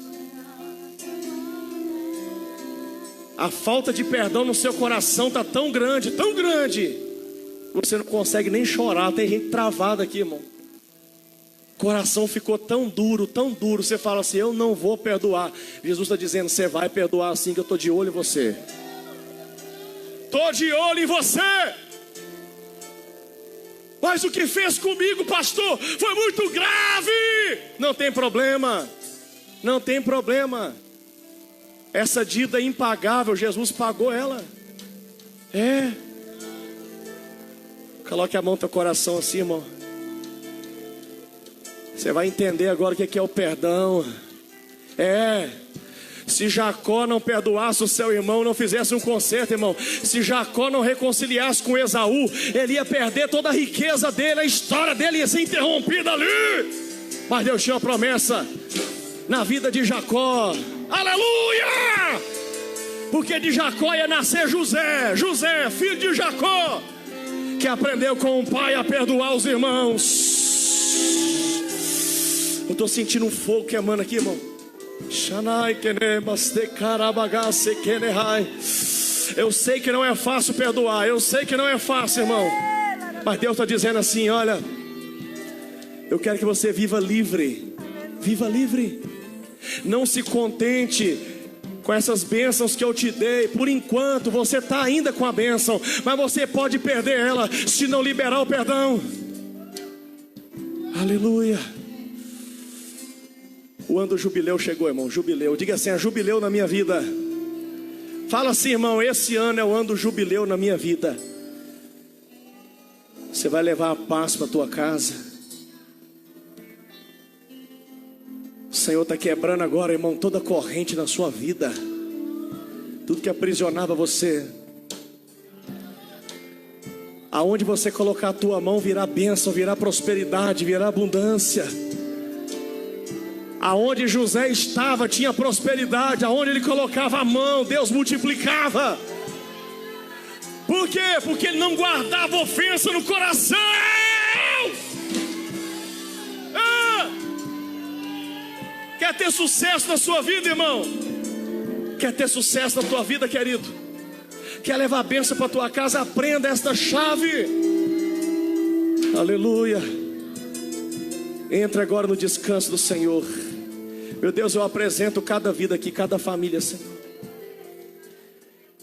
A falta de perdão no seu coração está tão grande, você não consegue nem chorar. Tem gente travada aqui, irmão. O coração ficou tão duro, você fala assim, eu não vou perdoar. Jesus está dizendo, você vai perdoar assim, que eu estou de olho em você. Estou de olho em você. Mas o que fez comigo, pastor, foi muito grave. Não tem problema, não tem problema. Essa dívida é impagável, Jesus pagou ela. Coloque a mão no teu coração assim, irmão. Você vai entender agora o que é o perdão. Se Jacó não perdoasse o seu irmão, não fizesse um concerto, irmão, se Jacó não reconciliasse com Esaú, ele ia perder toda a riqueza dele, a história dele ia ser interrompida ali. Mas Deus tinha uma promessa na vida de Jacó. Aleluia! Porque de Jacó ia nascer José, filho de Jacó, que aprendeu com o pai a perdoar os irmãos. Eu estou sentindo um fogo queimando aqui, irmão. Eu sei que não é fácil perdoar, eu sei que não é fácil, irmão. Mas Deus está dizendo assim, olha, eu quero que você viva livre. Viva livre. Não se contente com essas bênçãos que eu te dei. Por enquanto você está ainda com a bênção, mas você pode perder ela se não liberar o perdão. Aleluia. O ano do jubileu chegou, irmão. Jubileu, diga assim, é jubileu na minha vida. Fala assim, irmão, esse ano é o ano do jubileu na minha vida. Você vai levar a paz para a tua casa. O Senhor está quebrando agora, irmão, toda corrente na sua vida. Tudo que aprisionava você. Aonde você colocar a tua mão virá bênção, virá prosperidade, virá abundância. Aonde José estava tinha prosperidade. Aonde ele colocava a mão, Deus multiplicava. Por quê? Porque ele não guardava ofensa no coração. Quer ter sucesso na sua vida, irmão? Quer ter sucesso na tua vida, querido? Quer levar a bênção para a tua casa? Aprenda esta chave. Aleluia. Entra agora no descanso do Senhor. Meu Deus, eu apresento cada vida aqui, cada família, Senhor.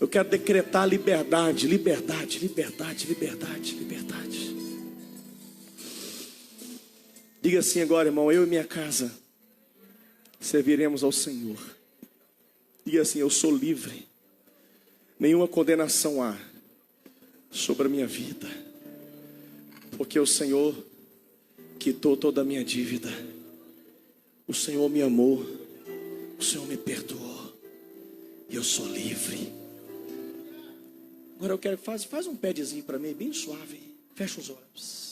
Eu quero decretar liberdade, liberdade, liberdade, liberdade, liberdade. Diga assim agora, irmão, eu e minha casa serviremos ao Senhor. Diga assim, eu sou livre. Nenhuma condenação há sobre a minha vida, porque o Senhor quitou toda a minha dívida. O Senhor me amou, o Senhor me perdoou, e eu sou livre. Agora eu quero que faz um pedezinho para mim, bem suave. Fecha os olhos.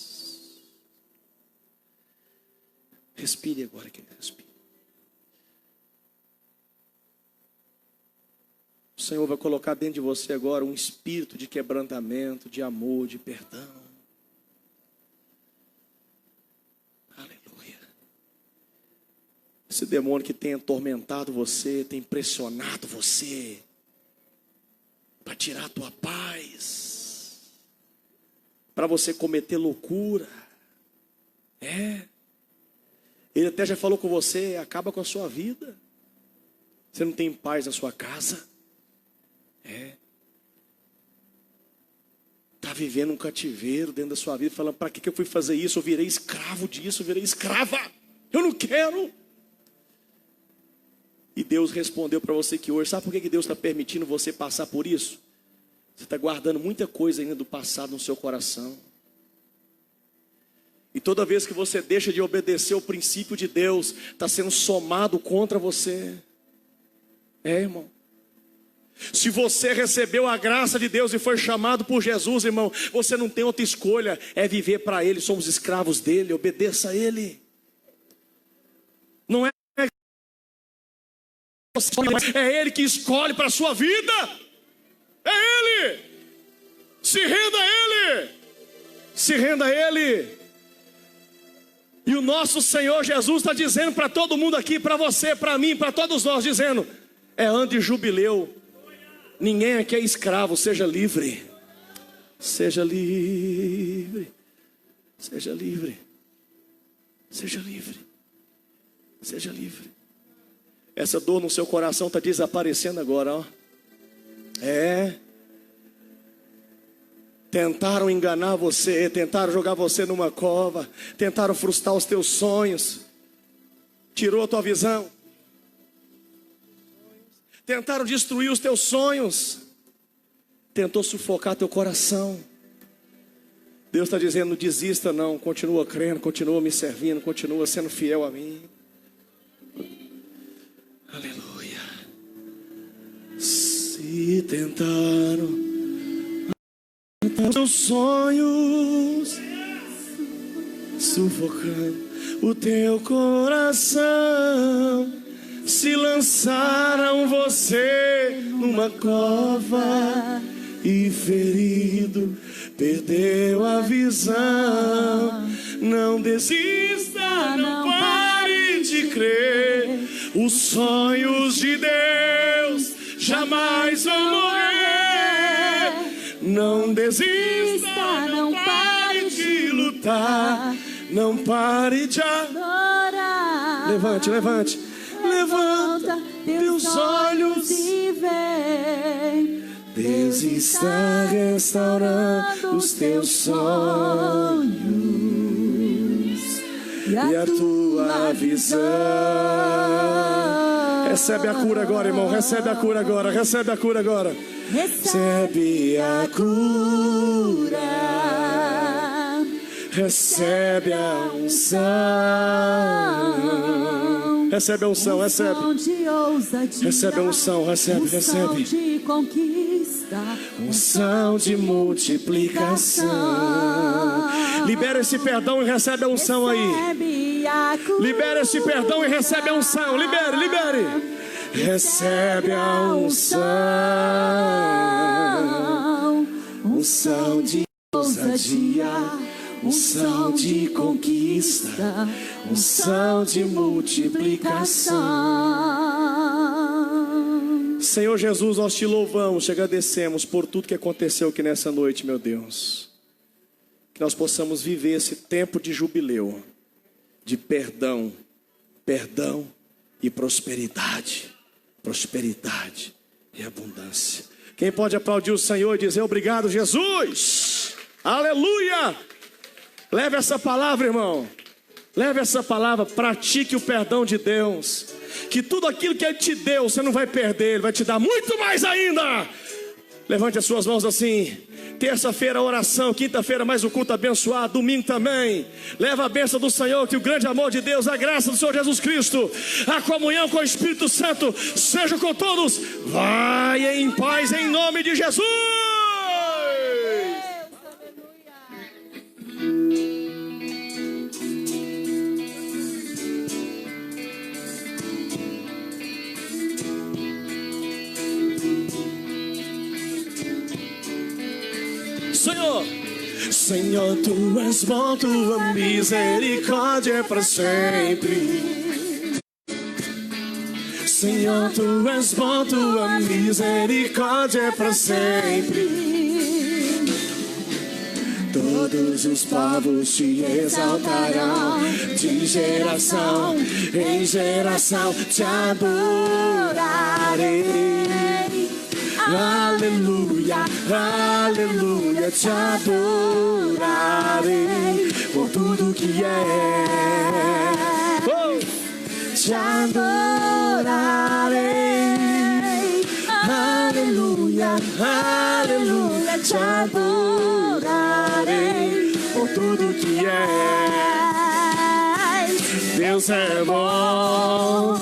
Respire agora, querido, respire. O Senhor vai colocar dentro de você agora um espírito de quebrantamento, de amor, de perdão. Aleluia. Esse demônio que tem atormentado você, tem pressionado você para tirar a tua paz, para você cometer loucura. Ele até já falou com você, acaba com a sua vida. Você não tem paz na sua casa. Está vivendo um cativeiro dentro da sua vida, falando, para que eu fui fazer isso? Eu virei escravo disso, eu virei escrava. Eu não quero. E Deus respondeu para você que hoje, sabe por que Deus está permitindo você passar por isso? Você está guardando muita coisa ainda do passado no seu coração. E toda vez que você deixa de obedecer o princípio de Deus, está sendo somado contra você. Irmão. Se você recebeu a graça de Deus e foi chamado por Jesus, irmão, você não tem outra escolha, é viver para Ele. Somos escravos dEle, obedeça a Ele. Não é Ele que escolhe para a sua vida. É Ele. Se renda a Ele. Se renda a Ele. E o nosso Senhor Jesus está dizendo para todo mundo aqui, para você, para mim, para todos nós, dizendo, é ano de jubileu. Ninguém aqui é escravo, seja livre. Seja livre. Seja livre. Seja livre. Seja livre. Essa dor no seu coração está desaparecendo agora, ó. Tentaram enganar você, tentaram jogar você numa cova, tentaram frustrar os teus sonhos, tirou a tua visão. Tentaram destruir os teus sonhos, tentou sufocar teu coração. Deus está dizendo, não desista não, continua crendo, continua me servindo, continua sendo fiel a mim. Aleluia. Se tentaram os teus sonhos, sufocando o teu coração, se lançaram você numa cova e ferido perdeu a visão. Não desista, não pare de crer. Os sonhos de Deus jamais vão morrer. Não desista, não pare de lutar. Não pare de adorar. Levante, levante. Levanta teus olhos e vê. Deus está restaurando os teus sonhos e a tua visão. Recebe a cura agora, irmão. Recebe a cura agora. Recebe a cura agora. Recebe a cura. Recebe a unção. Recebe a unção, recebe. Recebe a unção, recebe, recebe. Unção de conquista. Unção de multiplicação. Libera esse perdão e recebe a unção aí. Libera esse perdão e recebe a unção. Libere, libere. Recebe a unção. Unção de ousadia. Unção de conquista, unção de multiplicação. Senhor Jesus, nós te louvamos, te agradecemos por tudo que aconteceu aqui nessa noite, meu Deus. Que nós possamos viver esse tempo de jubileu, de perdão, perdão e prosperidade, prosperidade e abundância. Quem pode aplaudir o Senhor e dizer obrigado, Jesus? Aleluia! Leve essa palavra, irmão. Leve essa palavra, pratique o perdão de Deus. Que tudo aquilo que Ele te deu, você não vai perder, Ele vai te dar muito mais ainda. Levante as suas mãos assim. Terça-feira oração, quinta-feira mais um culto abençoado, domingo também. Leva a bênção do Senhor, que o grande amor de Deus, a graça do Senhor Jesus Cristo, a comunhão com o Espírito Santo, seja com todos. Vai em paz em nome de Jesus. Senhor. Senhor, tu és bom, tua misericórdia é para sempre. Senhor, tu és bom, tua misericórdia é para sempre. Todos os povos te exaltarão, de geração em geração te adorarei. Aleluia, aleluia, te adorarei por tudo que é. Te adorarei. Aleluia, aleluia, te adorarei por tudo que é. Deus é bom.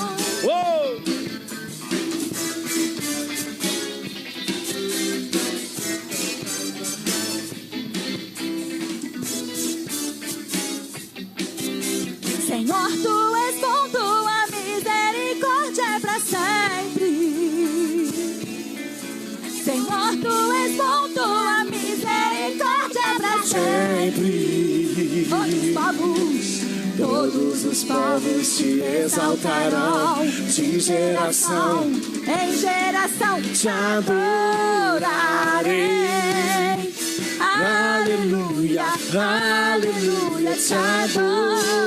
Senhor, tu és bom, tua misericórdia é para sempre. Senhor, tu és bom, tua misericórdia é para sempre. Todos os povos te exaltarão, de geração em geração te adorarei. Aleluia, aleluia, te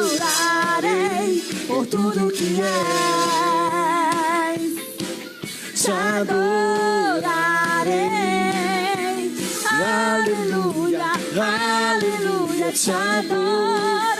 adorarei por tudo que és. Te adorarei. Aleluia, aleluia, te adorarei